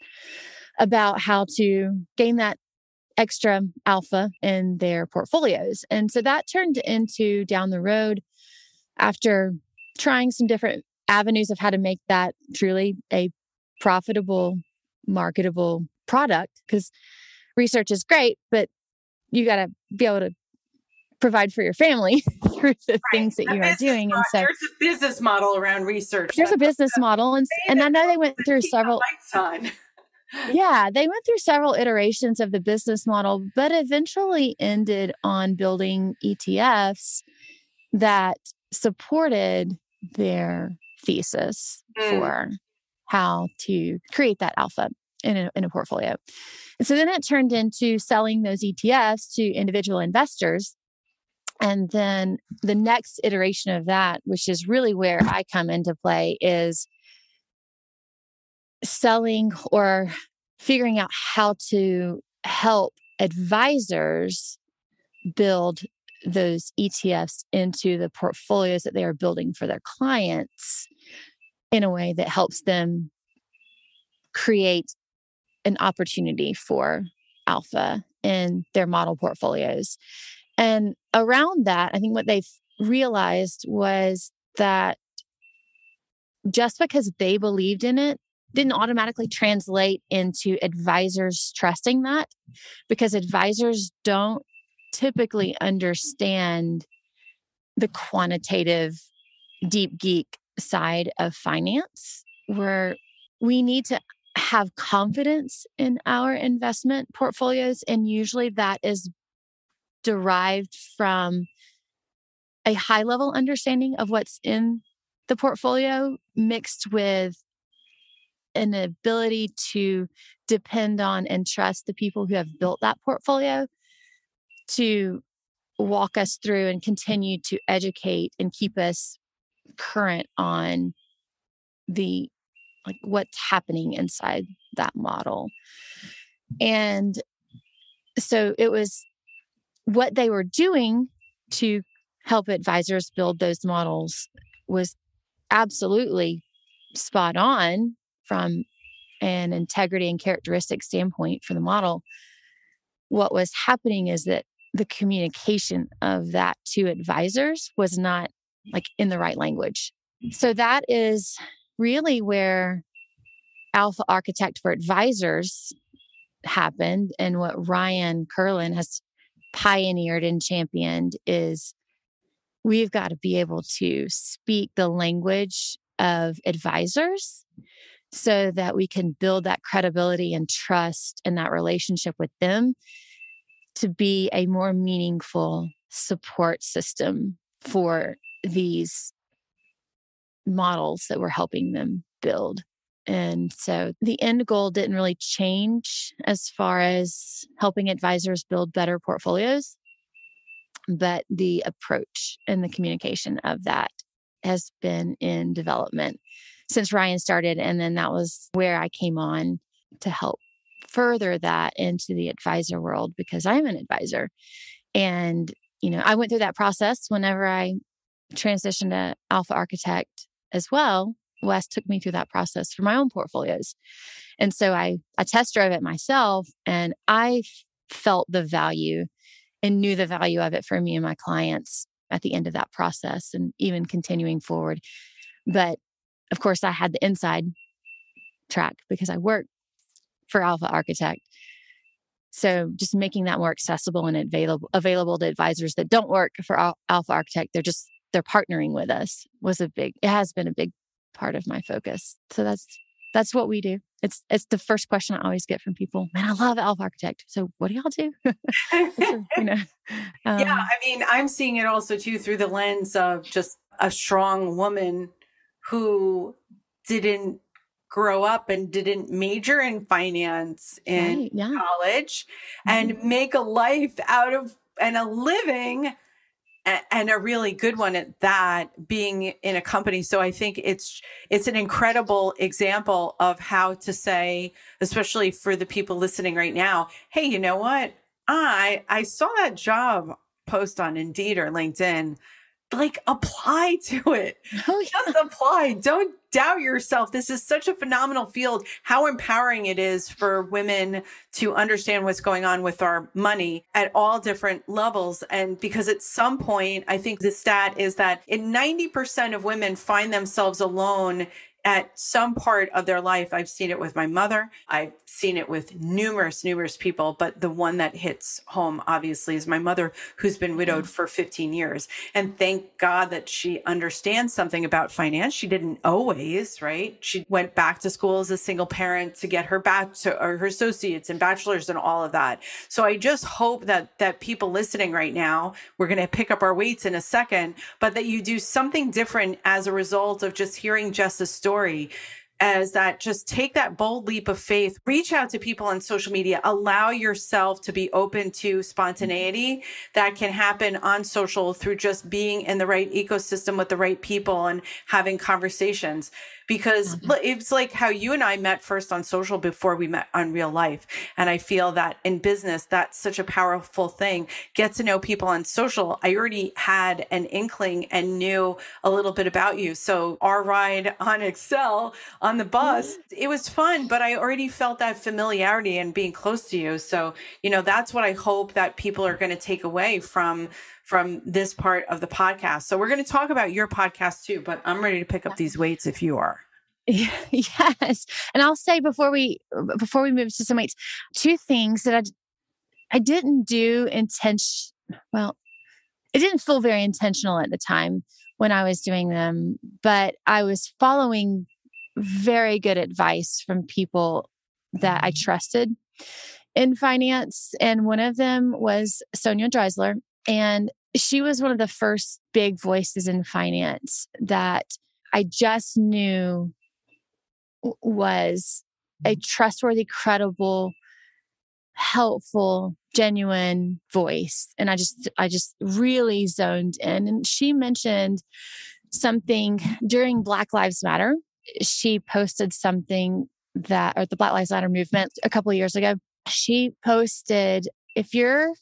about how to gain that extra alpha in their portfolios. And so that turned into down the road, after trying some different avenues of how to make that truly a profitable, marketable product, because research is great, but you got to be able to provide for your family through the things that you are doing. And so there's a business model around research. There's a business model. And I know they went through several. Yeah, they went through several iterations of the business model, but eventually ended on building ETFs that supported their thesis for how to create that alpha in a portfolio. And so then it turned into selling those ETFs to individual investors. And then the next iteration of that, which is really where I come into play, is selling or figuring out how to help advisors build those ETFs into the portfolios that they are building for their clients in a way that helps them create an opportunity for alpha in their model portfolios. And around that, I think what they've realized was that just because they believed in it didn't automatically translate into advisors trusting that, because advisors don't typically understand the quantitative, deep geek side of finance, where we need to have confidence in our investment portfolios. And usually that is derived from a high level understanding of what's in the portfolio mixed with an ability to depend on and trust the people who have built that portfolio to walk us through and continue to educate and keep us current on what's happening inside that model. And so it was what they were doing to help advisors build those models was absolutely spot on from an integrity and characteristic standpoint for the model. What was happening is that the communication of that to advisors was not in the right language. So that is really where Alpha Architect for Advisors happened. And what Ryan Curlin has pioneered and championed is we've got to be able to speak the language of advisors so that we can build that credibility and trust in that relationship with them to be a more meaningful support system for these models that we're helping them build. And so the end goal didn't really change as far as helping advisors build better portfolios, but the approach and the communication of that has been in development since Ryan started. And then that was where I came on to help further that into the advisor world, because I'm an advisor. And, I went through that process whenever I transitioned to Alpha Architect as well. Wes took me through that process for my own portfolios. And so I test drove it myself, and I felt the value and knew the value of it for me and my clients at the end of that process and even continuing forward. But of course, I had the inside track because I work for Alpha Architect. So just making that more accessible and available to advisors that don't work for Alpha Architect, they're partnering with us it has been a big part of my focus. So that's what we do. It's the first question I always get from people. Man, I love Alpha Architect. So what do y'all do? Yeah, I mean, I'm seeing it also too through the lens of just a strong woman who didn't grow up and didn't major in finance in college and make a life out of and a living and a really good one at that, being in a company. So I think it's an incredible example of how to say, especially for the people listening right now, hey, you know what? I saw that job post on Indeed or LinkedIn. Like, apply to it. Oh, yeah. Just apply. Don't doubt yourself. This is such a phenomenal field. How empowering it is for women to understand what's going on with our money at all different levels. And because at some point, I think the stat is that 90% of women find themselves alone at some part of their life. I've seen it with my mother. I've seen it with numerous people, but the one that hits home obviously is my mother, who's been widowed for 15 years. And thank God that she understands something about finance. She didn't always, right? She went back to school as a single parent to get her or her associates and bachelor's and all of that. So I just hope that people listening right now, we're going to pick up our weights in a second, but that you do something different as a result of just hearing Jess's story, as that just take that bold leap of faith, reach out to people on social media, allow yourself to be open to spontaneity that can happen on social through just being in the right ecosystem with the right people and having conversations. Because it's like how you and I met first on social before we met on real life. And I feel that in business, that's such a powerful thing. Get to know people on social. I already had an inkling and knew a little bit about you. So our ride on Excel on the bus, it was fun, but I already felt that familiarity and being close to you. So, that's what I hope that people are going to take away from this part of the podcast. So we're going to talk about your podcast too, but I'm ready to pick up these weights if you are. Yes. And I'll say before we move to some weights, two things that I didn't do well, it didn't feel very intentional at the time when I was doing them, but I was following very good advice from people that I trusted in finance. And one of them was Sonia Dreisler. And she was one of the first big voices in finance that I just knew was a trustworthy, credible, helpful, genuine voice. And I just really zoned in. And she mentioned something during Black Lives Matter. She posted something or the Black Lives Matter movement a couple of years ago. She posted, if your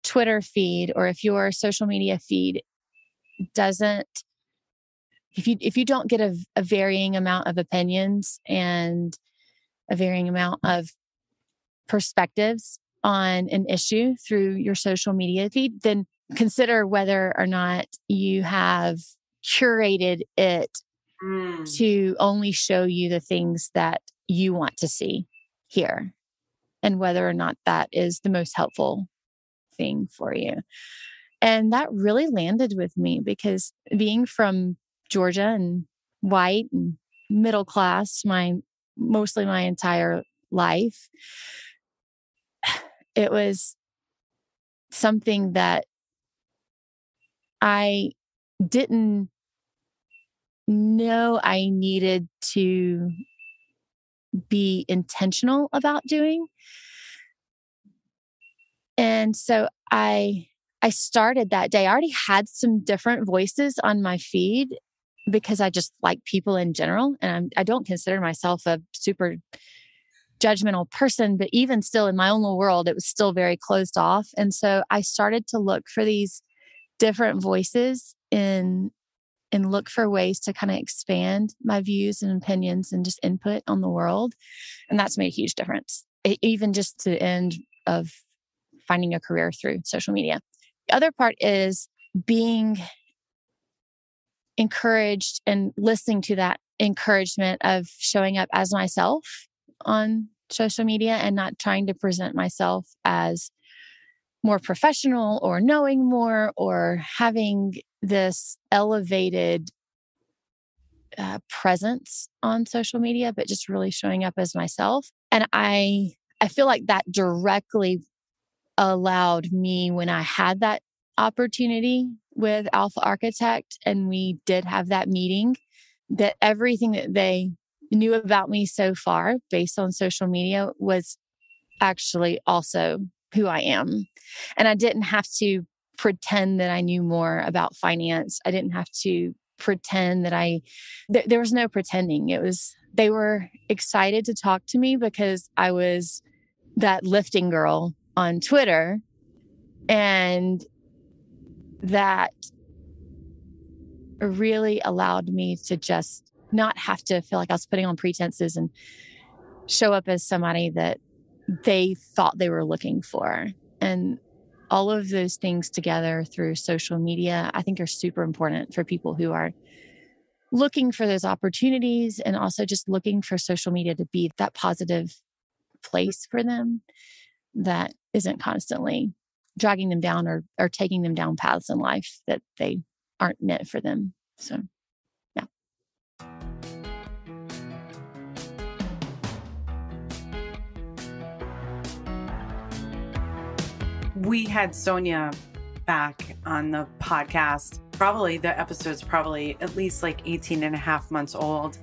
Twitter feed or if your social media feed if you don't get a varying amount of opinions and a varying amount of perspectives on an issue through your social media feed, then consider whether or not you have curated it to only show you the things that you want to see here, and whether or not that is the most helpful thing for you. And that really landed with me because being from Georgia and white and middle class, mostly my entire life, it was something that I didn't know I needed to be intentional about doing. And so I started that day. I already had some different voices on my feed because I just like people in general. And I don't consider myself a super judgmental person, but even still in my own little world, it was still very closed off. And so I started to look for these different voices and look for ways to kind of expand my views and opinions and just input on the world. And that's made a huge difference, even just to the end of finding a career through social media. The other part is being encouraged and listening to that encouragement of showing up as myself on social media and not trying to present myself as more professional or knowing more or having this elevated presence on social media, but just really showing up as myself. And I feel like that directly allowed me, when I had that opportunity with Alpha Architect and we did have that meeting, that everything that they knew about me so far based on social media was actually also who I am. And I didn't have to pretend that I knew more about finance. I didn't have to pretend that there was no pretending. They were excited to talk to me because I was that lifting girl on Twitter, and that really allowed me to just not have to feel like I was putting on pretenses and show up as somebody that they thought they were looking for. And all of those things together through social media, I think are super important for people who are looking for those opportunities and also just looking for social media to be that positive place for them that isn't constantly dragging them down or taking them down paths in life that they aren't meant for them. So, yeah. We had Sonia back on the podcast. Probably the episode's probably at least like 18 and a half months old.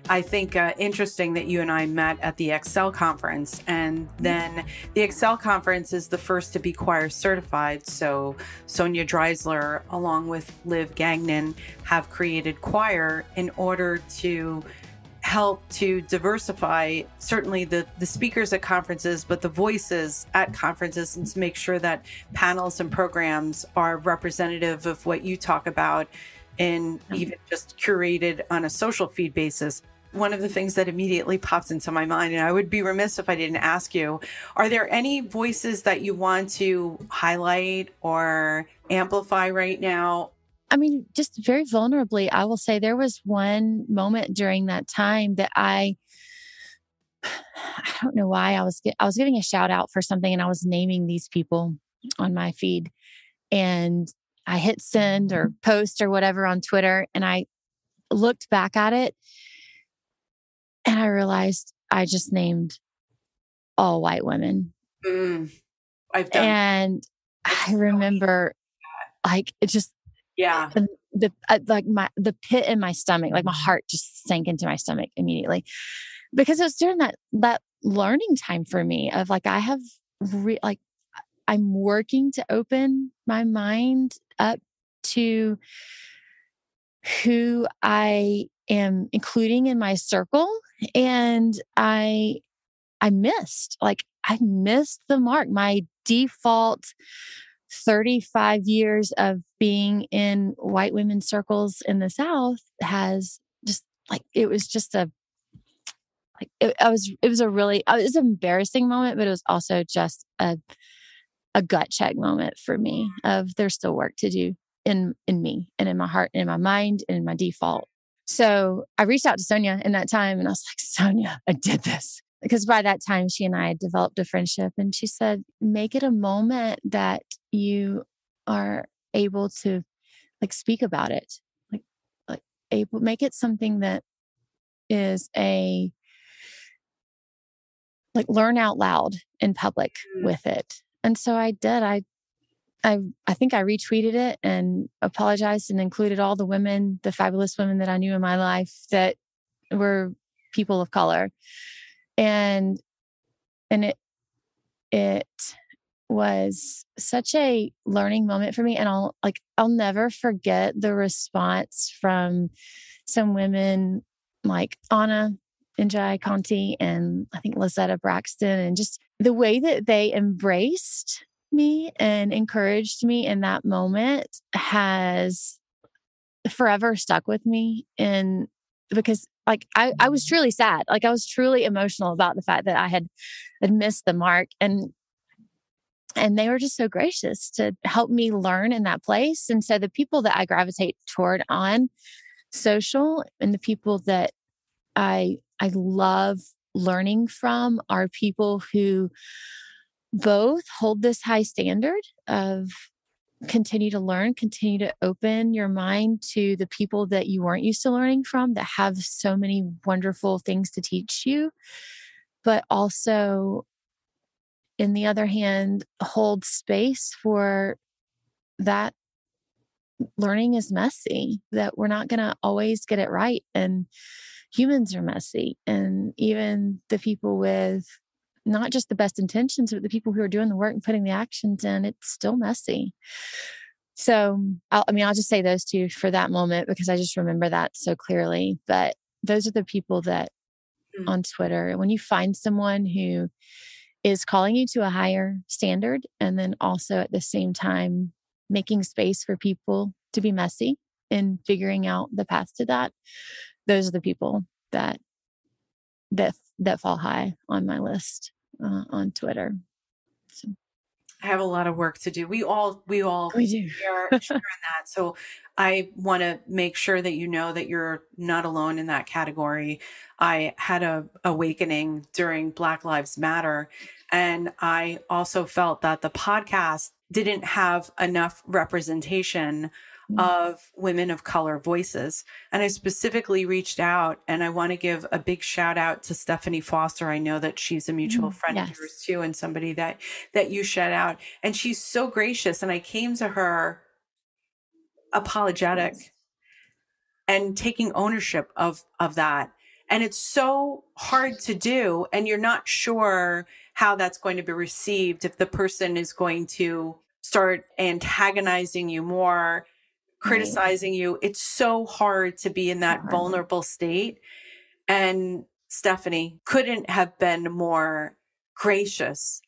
I think interesting that you and I met at the Excel conference, and then the Excel conference is the first to be choir certified. So Sonia Dreisler, along with Liv Gagnon, have created choir in order to help to diversify certainly the speakers at conferences, but the voices at conferences, and to make sure that panels and programs are representative of what you talk about and even just curated on a social feed basis. One of the things that immediately pops into my mind, and I would be remiss if I didn't ask you, are there any voices that you want to highlight or amplify right now? I mean, just very vulnerably, I will say there was one moment during that time that I don't know why I was giving a shout out for something, and I was naming these people on my feed, and I hit send or post or whatever on Twitter, and I looked back at it and I realized I just named all white women. I've done. And I remember like it just, yeah, the pit in my stomach, like my heart just sank into my stomach immediately, because it was during that learning time for me of like, I have I'm working to open my mind up to who I am including in my circle. And I missed the mark. My default 35 years of being in white women's circles in the South has just it was an embarrassing moment, but it was also just a gut check moment for me of there's still work to do in me and in my heart and in my mind and in my default. So I reached out to Sonia in that time and I was like, Sonia, I did this. Because by that time, she and I had developed a friendship, and she said, make it a moment that you are able to speak about it, make it something that is learn out loud in public with it. And so I did. I think I retweeted it and apologized and included all the women, the fabulous women that I knew in my life that were people of color. And it was such a learning moment for me. And I'll never forget the response from some women like Anna Njai Conti and I think Lizetta Braxton, and just the way that they embraced me and encouraged me in that moment has forever stuck with me. And because I was truly sad. I was truly emotional about the fact that I had missed the mark, and they were just so gracious to help me learn in that place. And so the people that I gravitate toward on social and the people that I love learning from are people who both hold this high standard of continue to learn, continue to open your mind to the people that you weren't used to learning from that have so many wonderful things to teach you, but also, in the other hand, hold space for that learning is messy, that we're not going to always get it right. And humans are messy. And even the people with not just the best intentions, but the people who are doing the work and putting the actions in, it's still messy. So, I'll just say those two for that moment because I just remember that so clearly. But those are the people that on Twitter, when you find someone who is calling you to a higher standard and then also at the same time making space for people to be messy and figuring out the path to that, those are the people that fall high on my list on Twitter. So. I have a lot of work to do. We all do. share that. So I want to make sure that you know that you're not alone in that category. I had a awakening during Black Lives Matter. And I also felt that the podcast didn't have enough representation of women of color voices. And I specifically reached out, and I want to give a big shout out to Stephanie Foster. I know that she's a mutual friend of yours too, and somebody that you shout out. And she's so gracious. And I came to her apologetic and taking ownership of that. And it's so hard to do. And you're not sure how that's going to be received, if the person is going to start antagonizing you more, criticizing you. It's so hard to be in that vulnerable state. And Stephanie couldn't have been more gracious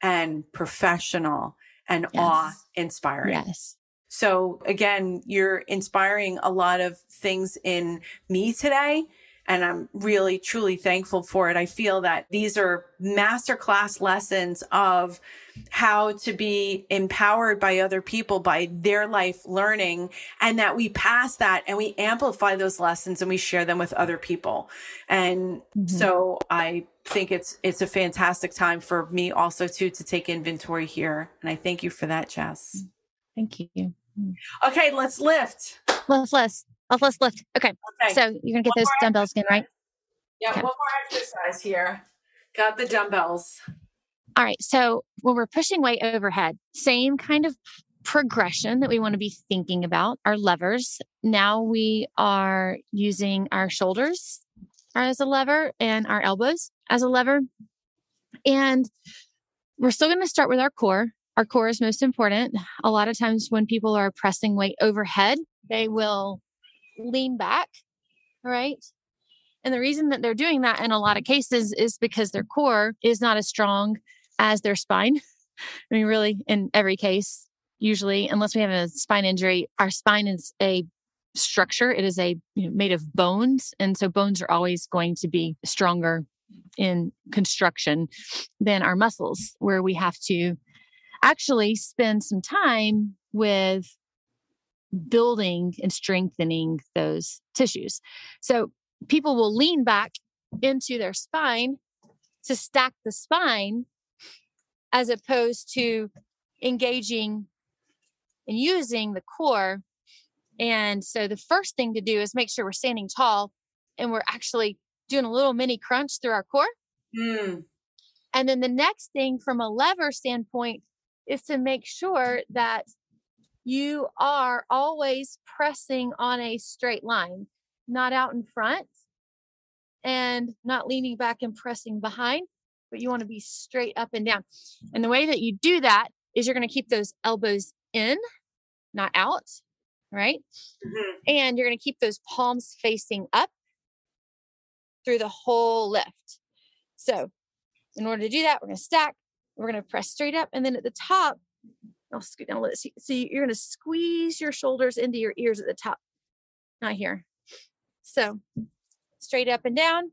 and professional and awe-inspiring. Yes. So again, you're inspiring a lot of things in me today. And I'm really, truly thankful for it. I feel that these are masterclass lessons of how to be empowered by other people, by their life learning, and that we pass that and we amplify those lessons and we share them with other people. And so I think it's a fantastic time for me also to take inventory here. And I thank you for that, Jess. Thank you. Okay, let's lift. Let's lift. Okay. So you're going to get those dumbbells again, right? Yeah, okay. One more exercise here. Got the dumbbells. All right. So when we're pushing weight overhead, same kind of progression that we want to be thinking about, our levers. Now we are using our shoulders as a lever and our elbows as a lever. And we're still going to start with our core. Our core is most important. A lot of times when people are pressing weight overhead, they will lean back, right? And the reason that they're doing that in a lot of cases is because their core is not as strong as their spine. I mean, really, in every case, usually, unless we have a spine injury, our spine is a structure. It is made of bones. And so bones are always going to be stronger in construction than our muscles, where we have to actually spend some time with building and strengthening those tissues. So people will lean back into their spine to stack the spine as opposed to engaging and using the core. And so the first thing to do is make sure we're standing tall and we're actually doing a little mini crunch through our core. And then the next thing from a lever standpoint is to make sure that you are always pressing on a straight line, not out in front and not leaning back and pressing behind, but you want to be straight up and down. And the way that you do that is you're going to keep those elbows in, not out, right? And you're going to keep those palms facing up through the whole lift. So in order to do that, we're going to stack, we're going to press straight up. And then at the top, I'll scoot down a little. So you're going to squeeze your shoulders into your ears at the top, not here. So straight up and down,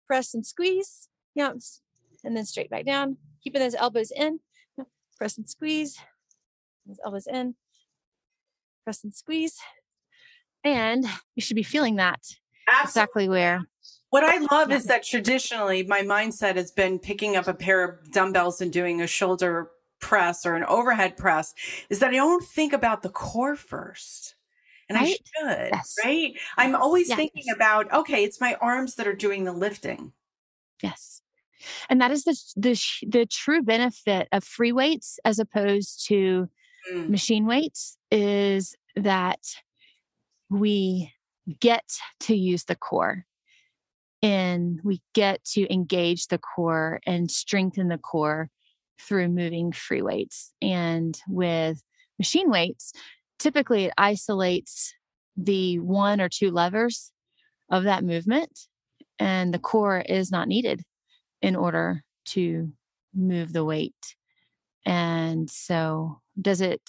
press and squeeze. Yep. And then straight back down, keeping those elbows in, press and squeeze, those elbows in, press and squeeze. And you should be feeling that exactly where What I love is that traditionally my mindset has been picking up a pair of dumbbells and doing a shoulder press or an overhead press, is that I don't think about the core first. And I should, right? I'm always thinking about, okay, it's my arms that are doing the lifting. Yes. And that is the true benefit of free weights as opposed to machine weights, is that we get to use the core and we get to engage the core and strengthen the core through moving free weights. And with machine weights, typically it isolates the one or two levers of that movement, and the core is not needed in order to move the weight. And so it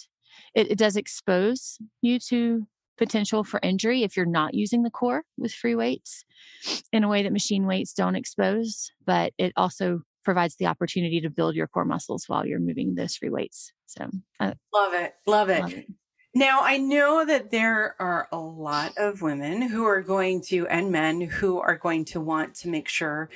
does expose you to potential for injury if you're not using the core with free weights in a way that machine weights don't expose, but it also provides the opportunity to build your core muscles while you're moving those free weights. So love it. Now, I know that there are a lot of women who are going to, and men who are going to want to make sure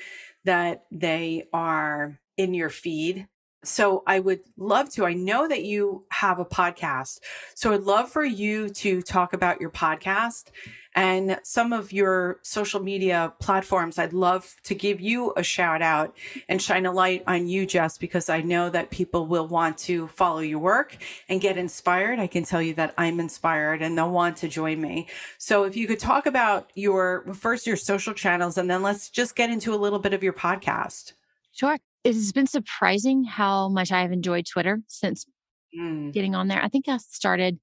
that they are in your feed. So I would love to, I know that you have a podcast. So I'd love for you to talk about your podcast and some of your social media platforms. I'd love to give you a shout out and shine a light on you, Jess, because I know that people will want to follow your work and get inspired. I can tell you that I'm inspired and they'll want to join me. So if you could talk about your social channels, and then let's just get into a little bit of your podcast. Sure. It has been surprising how much I have enjoyed Twitter since getting on there. I think I started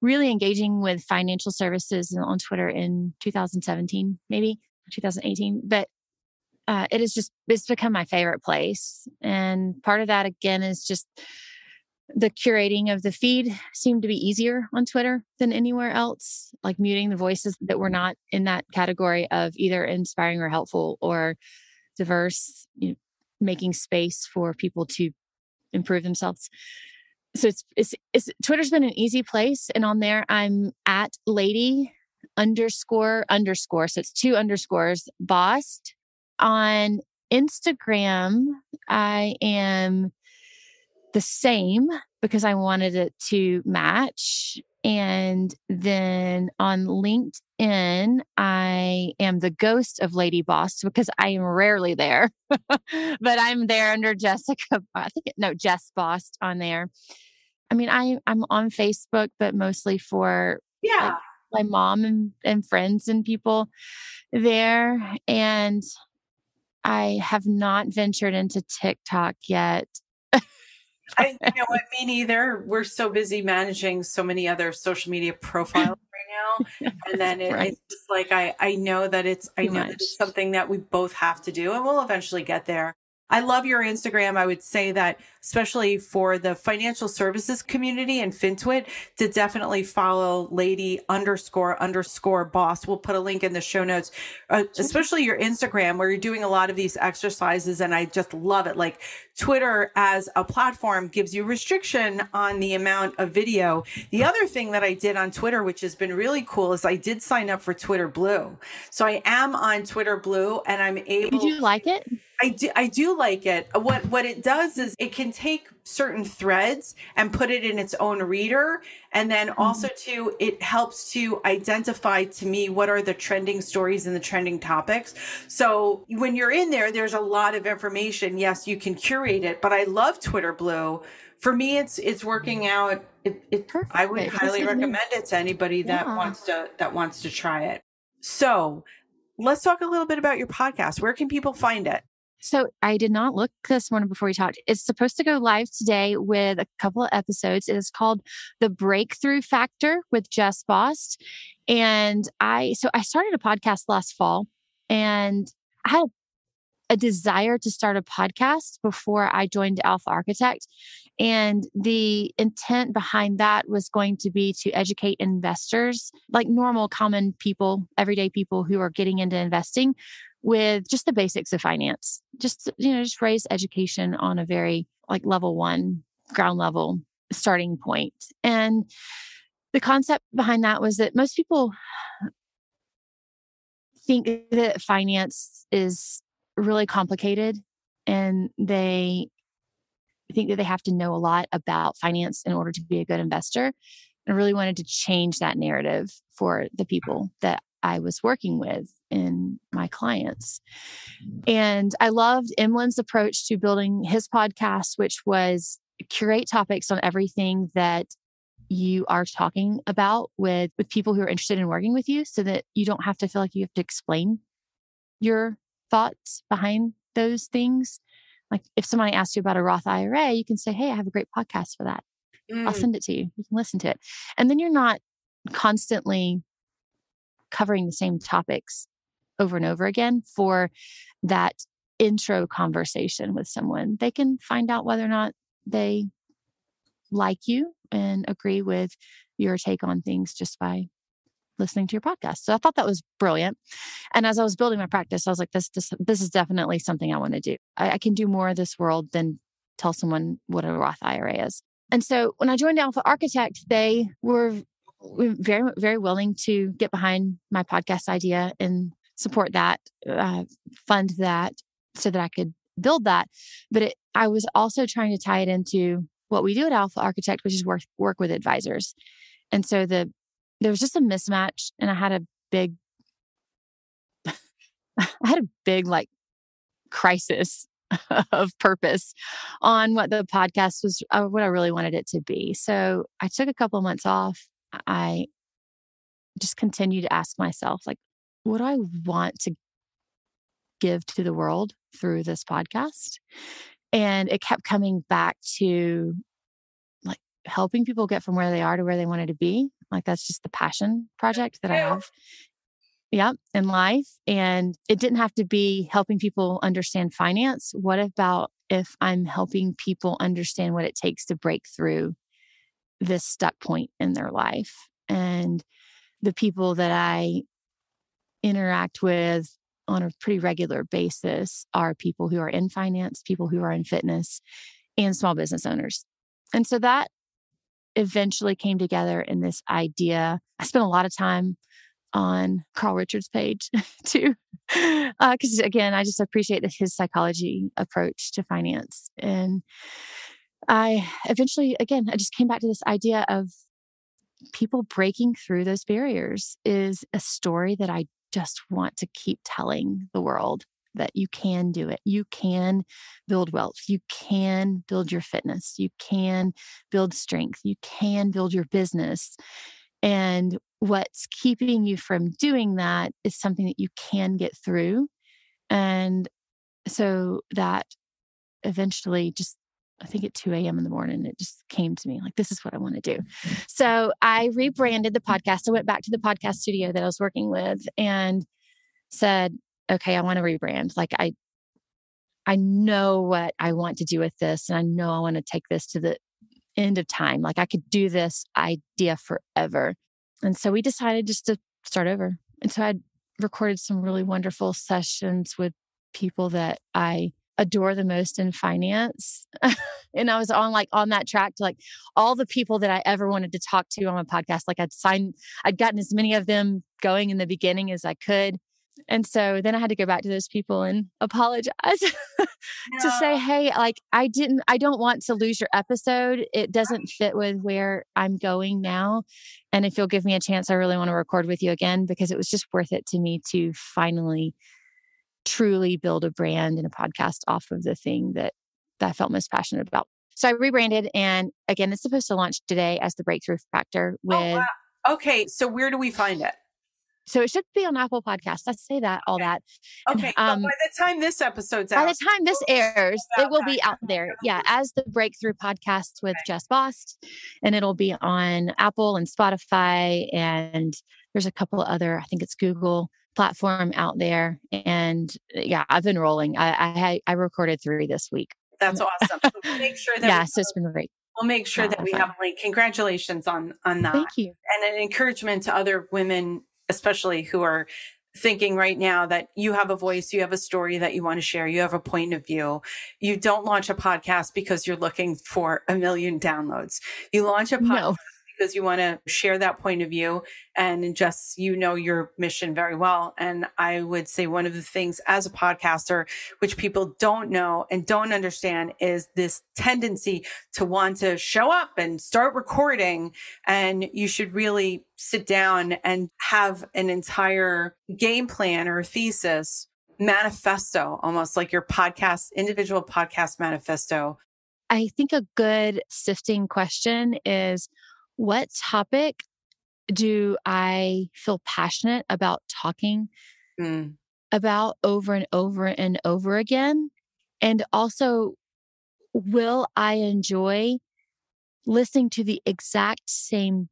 really engaging with financial services on Twitter in 2017, maybe 2018. But it's become my favorite place. And part of that, again, is just the curating of the feed seemed to be easier on Twitter than anywhere else, like muting the voices that were not in that category of either inspiring or helpful or diverse, making space for people to improve themselves. So it's Twitter's been an easy place. And on there, I'm at lady __. So it's 2 underscores Bost. On Instagram, I am the same because I wanted it to match. And then on LinkedIn, I am the ghost of Lady Bost because I am rarely there, but I'm there under Jess Bost on there. I mean, I'm on Facebook, but mostly for my mom and friends and people there. And I have not ventured into TikTok yet. You know what? Me neither. We're so busy managing so many other social media profiles right now. And then it's just like, I know that it's something that we both have to do, and we'll eventually get there. I love your Instagram. I would say that, especially for the financial services community and FinTwit, to definitely follow lady __ Bost. We'll put a link in the show notes, especially your Instagram, where you're doing a lot of these exercises. And I just love it. Like, Twitter as a platform gives you restriction on the amount of video. The other thing that I did on Twitter, which has been really cool, is I did sign up for Twitter Blue. So I am on Twitter Blue, and I'm able. Did you like it? I do like it. What it does is it can take certain threads and put it in its own reader. And then also too, it helps to identify to me what are the trending stories and the trending topics. So when you're in there, there's a lot of information. Yes, you can curate it, but I love Twitter Blue. For me, it's working out. I would highly recommend it to anybody that wants to try it. So let's talk a little bit about your podcast. Where can people find it? So I did not look this morning before we talked. It's supposed to go live today with a couple of episodes. It is called The Breakthrough Factor with Jess Bost. And I started a podcast last fall, and I had a desire to start a podcast before I joined Alpha Architect. And the intent behind that was going to be to educate investors, like normal, common people, everyday people who are getting into investing, with just the basics of finance. Just raise education on a very level 1, ground level starting point. And the concept behind that was that most people think that finance is really complicated, and they think that they have to know a lot about finance in order to be a good investor. I really wanted to change that narrative for the people that I was working with and my clients. And I loved Emlin's approach to building his podcast, which was curate topics on everything that you are talking about with people who are interested in working with you, so that you don't have to feel like you have to explain your thoughts behind those things. Like if somebody asks you about a Roth IRA, you can say, hey, I have a great podcast for that. I'll send it to you. You can listen to it. And then you're not constantly covering the same topics over and over again for that intro conversation with someone. They can find out whether or not they like you and agree with your take on things just by listening to your podcast. So I thought that was brilliant. And as I was building my practice, I was like, this is definitely something I want to do. I can do more of this world than tell someone what a Roth IRA is. And so when I joined Alpha Architect, they were very, very willing to get behind my podcast idea and support that, fund that so that I could build that. But I was also trying to tie it into what we do at Alpha Architect, which is work with advisors. And so there was just a mismatch, and I had a big like crisis of purpose on what the podcast was, what I really wanted it to be. So I took a couple of months off. I just continued to ask myself, like, what do I want to give to the world through this podcast? And it kept coming back to like helping people get from where they are to where they wanted to be. Like that's just the passion project that I have. Yeah, in life. And it didn't have to be helping people understand finance. What about if I'm helping people understand what it takes to break through this stuck point in their life? And the people that I interact with on a pretty regular basis are people who are in finance, people who are in fitness, and small business owners. And so that eventually came together in this idea. I spent a lot of time on Carl Richards' page too. Because again, I just appreciate his psychology approach to finance. And I eventually, again, I just came back to this idea of people breaking through those barriers is a story that I just want to keep telling the world, that you can do it. You can build wealth. You can build your fitness. You can build strength. You can build your business. And what's keeping you from doing that is something that you can get through. And so that eventually just, I think at 2 a.m. in the morning, it just came to me like, this is what I want to do. So I rebranded the podcast. I went back to the podcast studio that I was working with and said, okay, I want to rebrand. Like I know what I want to do with this. And I know I want to take this to the end of time. Like I could do this idea forever. And so we decided just to start over. And so I recorded some really wonderful sessions with people that I adore the most in finance. And I was on that track to like all the people that I ever wanted to talk to on my podcast. Like I'd gotten as many of them going in the beginning as I could. And so then I had to go back to those people and apologize to say, hey, like I don't want to lose your episode. It doesn't fit with where I'm going now. And if you'll give me a chance, I really want to record with you again, because it was just worth it to me to finally truly build a brand and a podcast off of the thing that I felt most passionate about. So I rebranded, and again, it's supposed to launch today as the Breakthrough Factor with. Oh, wow. Okay. So where do we find it? So it should be on Apple Podcasts. Let's say that, all that. Okay. And, by the time this episode's out. By the time this airs, it will be out there. Yeah. As the Breakthrough Podcast with Jess Bost. And it'll be on Apple and Spotify. And there's a couple of other, I think it's Google platform out there. And yeah, I've been rolling. I recorded 3 this week. That's awesome. So we'll make sure that so it's been great. We'll make sure that we have a link. Congratulations on that. Thank you. And an encouragement to other women, especially who are thinking right now that you have a voice, you have a story that you want to share, you have a point of view. You don't launch a podcast because you're looking for 1 million downloads. You launch a podcast because you want to share that point of view. And just, you know, your mission very well. And I would say one of the things as a podcaster, which people don't know and don't understand, is this tendency to want to show up and start recording. And you should really sit down and have an entire game plan or thesis, manifesto, almost like your podcast, individual podcast manifesto. I think a good sifting question is, what topic do I feel passionate about talking about over and over and over again? And also, will I enjoy listening to the exact same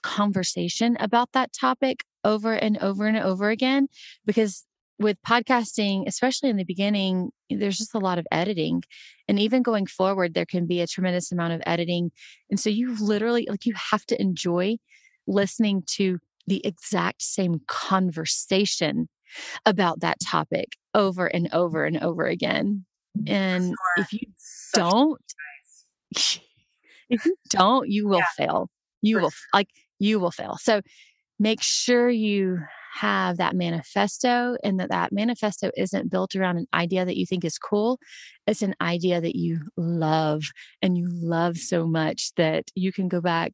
conversation about that topic over and over and over again? Because with podcasting, especially in the beginning, there's just a lot of editing. And even going forward, there can be a tremendous amount of editing. And so you literally, you have to enjoy listening to the exact same conversation about that topic over and over and over again. And if you don't, you will fail. You will fail. So make sure you have that manifesto, and that manifesto isn't built around an idea that you think is cool. It's an idea that you love, and you love so much that you can go back.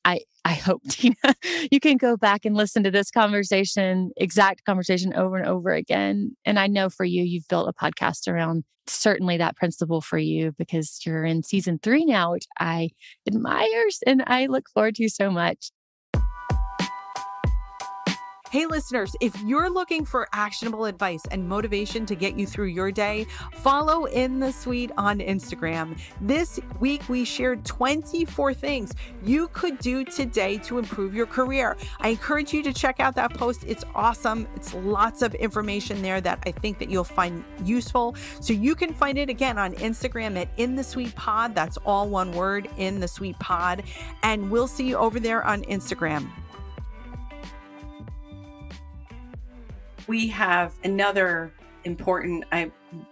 I hope, Tina, you can go back and listen to this exact conversation over and over again. And I know for you, you've built a podcast around certainly that principle for you, because you're in season 3 now, which I admire and I look forward to so much. Hey listeners, if you're looking for actionable advice and motivation to get you through your day, follow In the Suite on Instagram. This week we shared 24 things you could do today to improve your career. I encourage you to check out that post. It's awesome. It's lots of information there that I think that you'll find useful. So you can find it again on Instagram at In the Suite Pod. That's all one word, In the Suite Pod. And we'll see you over there on Instagram. We have another important,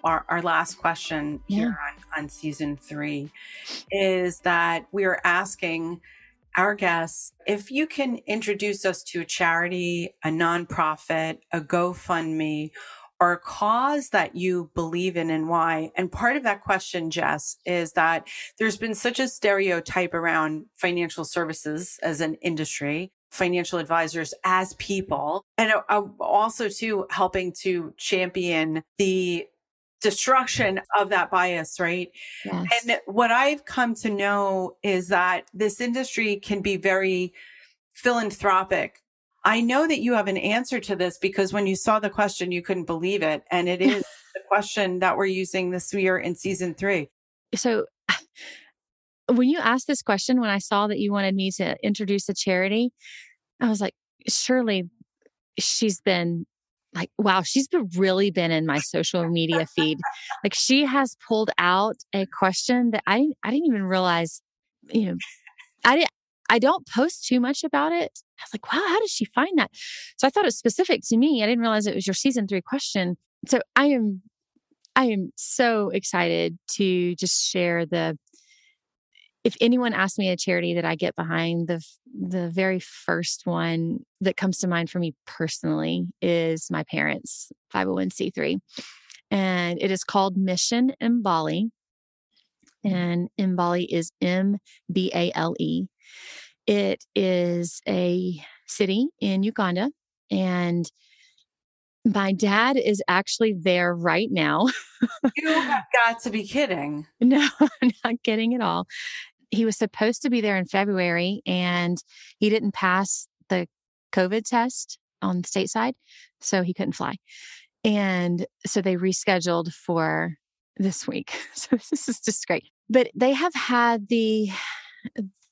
our last question here on season 3 is that we are asking our guests if you can introduce us to a charity, a nonprofit, a GoFundMe, or a cause that you believe in and why. And part of that question, Jess, is that there's been such a stereotype around financial services as an industry, financial advisors as people, and also too helping to champion the destruction of that bias, right? Yes. And what I've come to know is that this industry can be very philanthropic. I know that you have an answer to this, because when you saw the question, you couldn't believe it. And it is the question that we're using this year in season 3. So when you asked this question, when I saw that you wanted me to introduce a charity, I was like, surely she's been really been in my social media feed. Like, she has pulled out a question that I didn't even realize, I don't post too much about it. I was like, wow, how did she find that? So I thought it was specific to me. I didn't realize it was your season 3 question. So I am so excited to just share if anyone asks me a charity that I get behind, the very first one that comes to mind for me personally is my parents' 501c3. And it is called Mission Mbali. And Mbali is Mbale. It is a city in Uganda. And my dad is actually there right now. You have got to be kidding. No, I'm not kidding at all. He was supposed to be there in February, and he didn't pass the COVID test on the state side, so he couldn't fly. And so they rescheduled for this week. So this is just great. But they have had the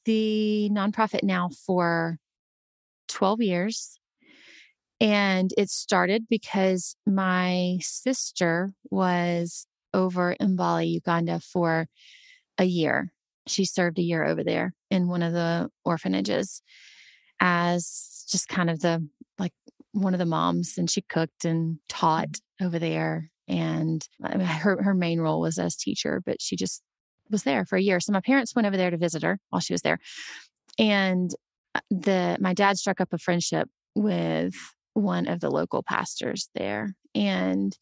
nonprofit now for 12 years. And it started because my sister was over in Mbali, Uganda for a year. She served a year over there in one of the orphanages as just kind of one of the moms, and she cooked and taught over there. And her main role was as teacher, but she just was there for a year. So my parents went over there to visit her while she was there. And my dad struck up a friendship with one of the local pastors there. And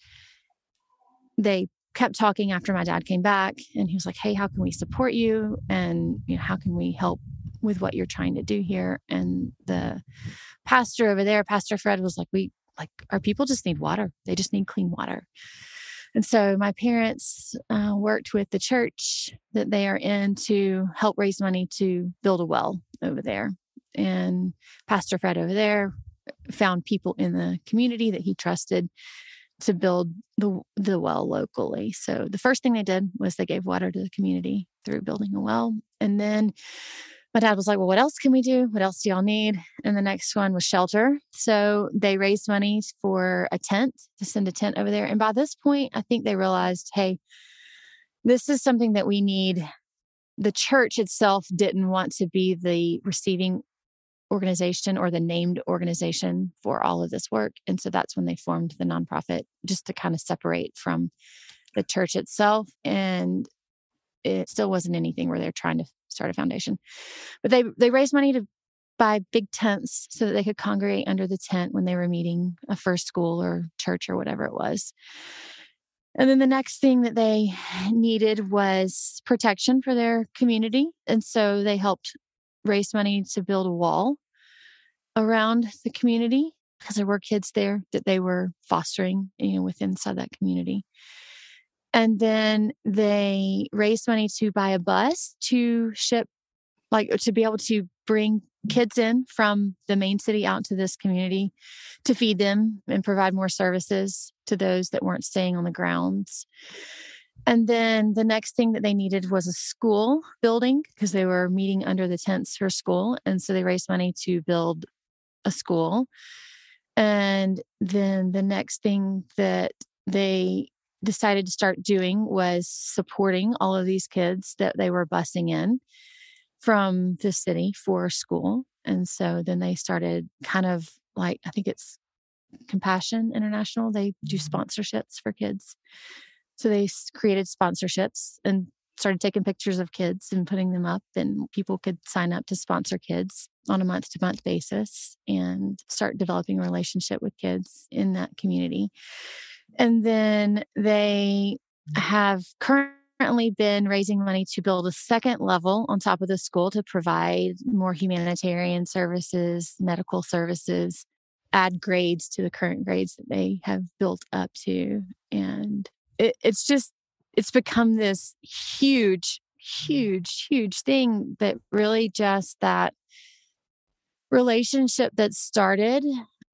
they kept talking after my dad came back, and he was like, hey, how can we support you? And, how can we help with what you're trying to do here? And the pastor over there, Pastor Fred, was like, our people just need water. They just need clean water. And so my parents worked with the church that they are in to help raise money to build a well over there. And Pastor Fred over there found people in the community that he trusted to build the well locally. So the first thing they did was they gave water to the community through building a well. And then my dad was like, well, what else can we do? What else do y'all need? And the next one was shelter. So they raised money for a tent, to send a tent over there. And by this point, I think they realized, hey, this is something that we need. The church itself didn't want to be the receiving organization or the named organization for all of this work. And so that's when they formed the nonprofit, just to kind of separate from the church itself. And it still wasn't anything where they're trying to start a foundation. But they raised money to buy big tents so that they could congregate under the tent when they were meeting a first school or church or whatever it was. And then the next thing that they needed was protection for their community. And so they helped raise money to build a wall around the community, because there were kids there that they were fostering, within inside that community. And then they raised money to buy a bus to ship, to be able to bring kids in from the main city out to this community to feed them and provide more services to those that weren't staying on the grounds. And then the next thing that they needed was a school building, because they were meeting under the tents for school. And so they raised money to build a school. And then the next thing that they decided to start doing was supporting all of these kids that they were busing in from the city for school. And so then they started kind of I think it's Compassion International. They do sponsorships for kids. So they created sponsorships and started taking pictures of kids and putting them up, and people could sign up to sponsor kids on a month-to-month basis and start developing a relationship with kids in that community. And then they have currently been raising money to build a second level on top of the school to provide more humanitarian services, medical services, add grades to the current grades that they have built up to. And it's become this huge, huge, huge thing that really just that relationship that started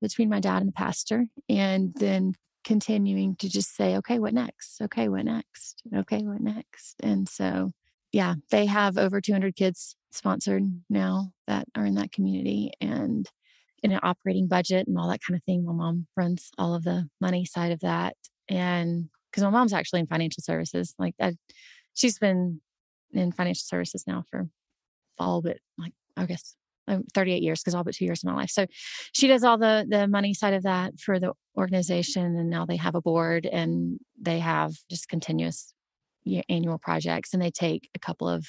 between my dad and the pastor, and then continuing to just say, okay, what next? Okay, what next? Okay, what next? And so, yeah, they have over 200 kids sponsored now that are in that community, and in an operating budget and all that kind of thing. My mom runs all of the money side of that. And because my mom's actually in financial services, she's been in financial services now for all but 38 years, because all but 2 years of my life. So she does all the money side of that for the organization. And now they have a board, and they have just continuous annual projects. And they take a couple of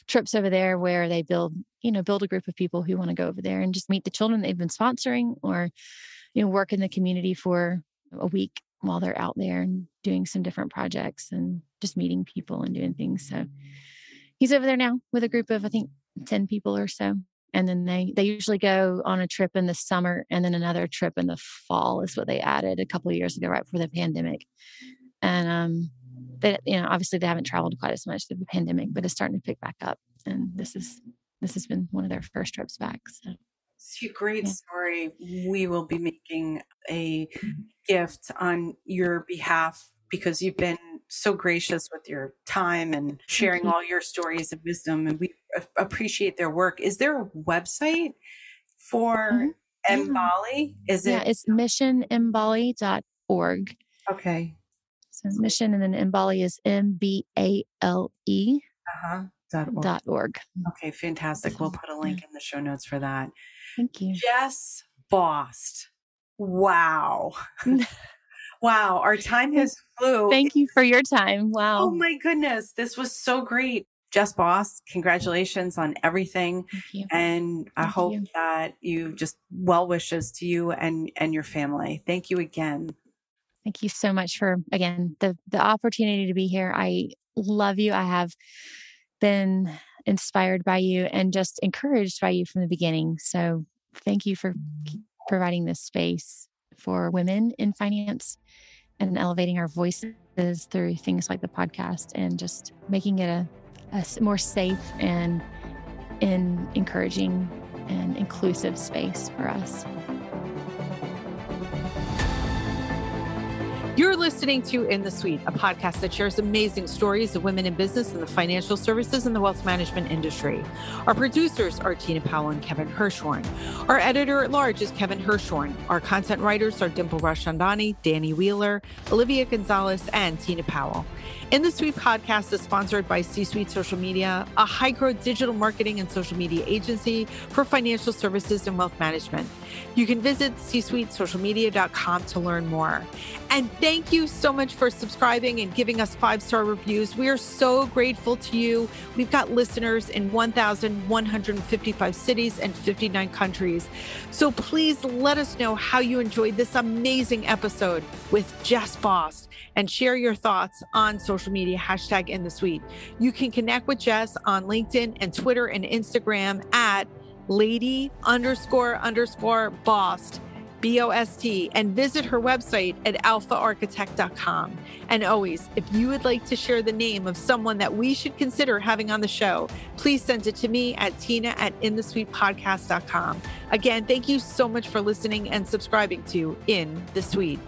trips over there where they build a group of people who want to go over there and just meet the children they've been sponsoring, or, work in the community for a week while they're out there and doing some different projects and just meeting people and doing things. So he's over there now with a group of, I think, 10 people or so. And then they usually go on a trip in the summer, and then another trip in the fall is what they added a couple of years ago, right before the pandemic. And they, obviously they haven't traveled quite as much through the pandemic, but it's starting to pick back up. And this has been one of their first trips back. So it's a great story. We will be making a gift on your behalf, because you've been so gracious with your time and sharing all your stories of wisdom, and we appreciate their work. Is there a website for Mbali? It's missionmbali.org. Okay. So mission, and then Mbali is MBALE. .org. Okay, fantastic. We'll put a link in the show notes for that. Thank you. Jess Bost. Wow. Wow. Our time has flew. Thank you for your time. Wow. Oh my goodness. This was so great. Jess Bost, congratulations on everything. Thank you. And I Thank hope you. that you just well wishes to you and your family. Thank you again. Thank you so much for, again, the opportunity to be here. I love you. I have been inspired by you and just encouraged by you from the beginning. So thank you for providing this space for women in finance and elevating our voices through things like the podcast and just making it a more safe and encouraging and inclusive space for us. You're listening to In the Suite, a podcast that shares amazing stories of women in business in the financial services and the wealth management industry. Our producers are Tina Powell and Kevin Hirschhorn. Our editor at large is Kevin Hirschhorn. Our content writers are Dimple Rashandani, Danny Wheeler, Olivia Gonzalez, and Tina Powell. In the Suite podcast is sponsored by C-Suite Social Media, a high-growth digital marketing and social media agency for financial services and wealth management. You can visit csuitesocialmedia.com to learn more. And thank you so much for subscribing and giving us 5-star reviews. We are so grateful to you. We've got listeners in 1,155 cities and 59 countries. So please let us know how you enjoyed this amazing episode with Jess Bost and share your thoughts on social media, #InTheSuite. You can connect with Jess on LinkedIn and Twitter and Instagram at lady__Bost, Bost, and visit her website at alphaarchitect.com. And always, if you would like to share the name of someone that we should consider having on the show, please send it to me at tina@inthesuitepodcast.com. Again, thank you so much for listening and subscribing to In the Suite.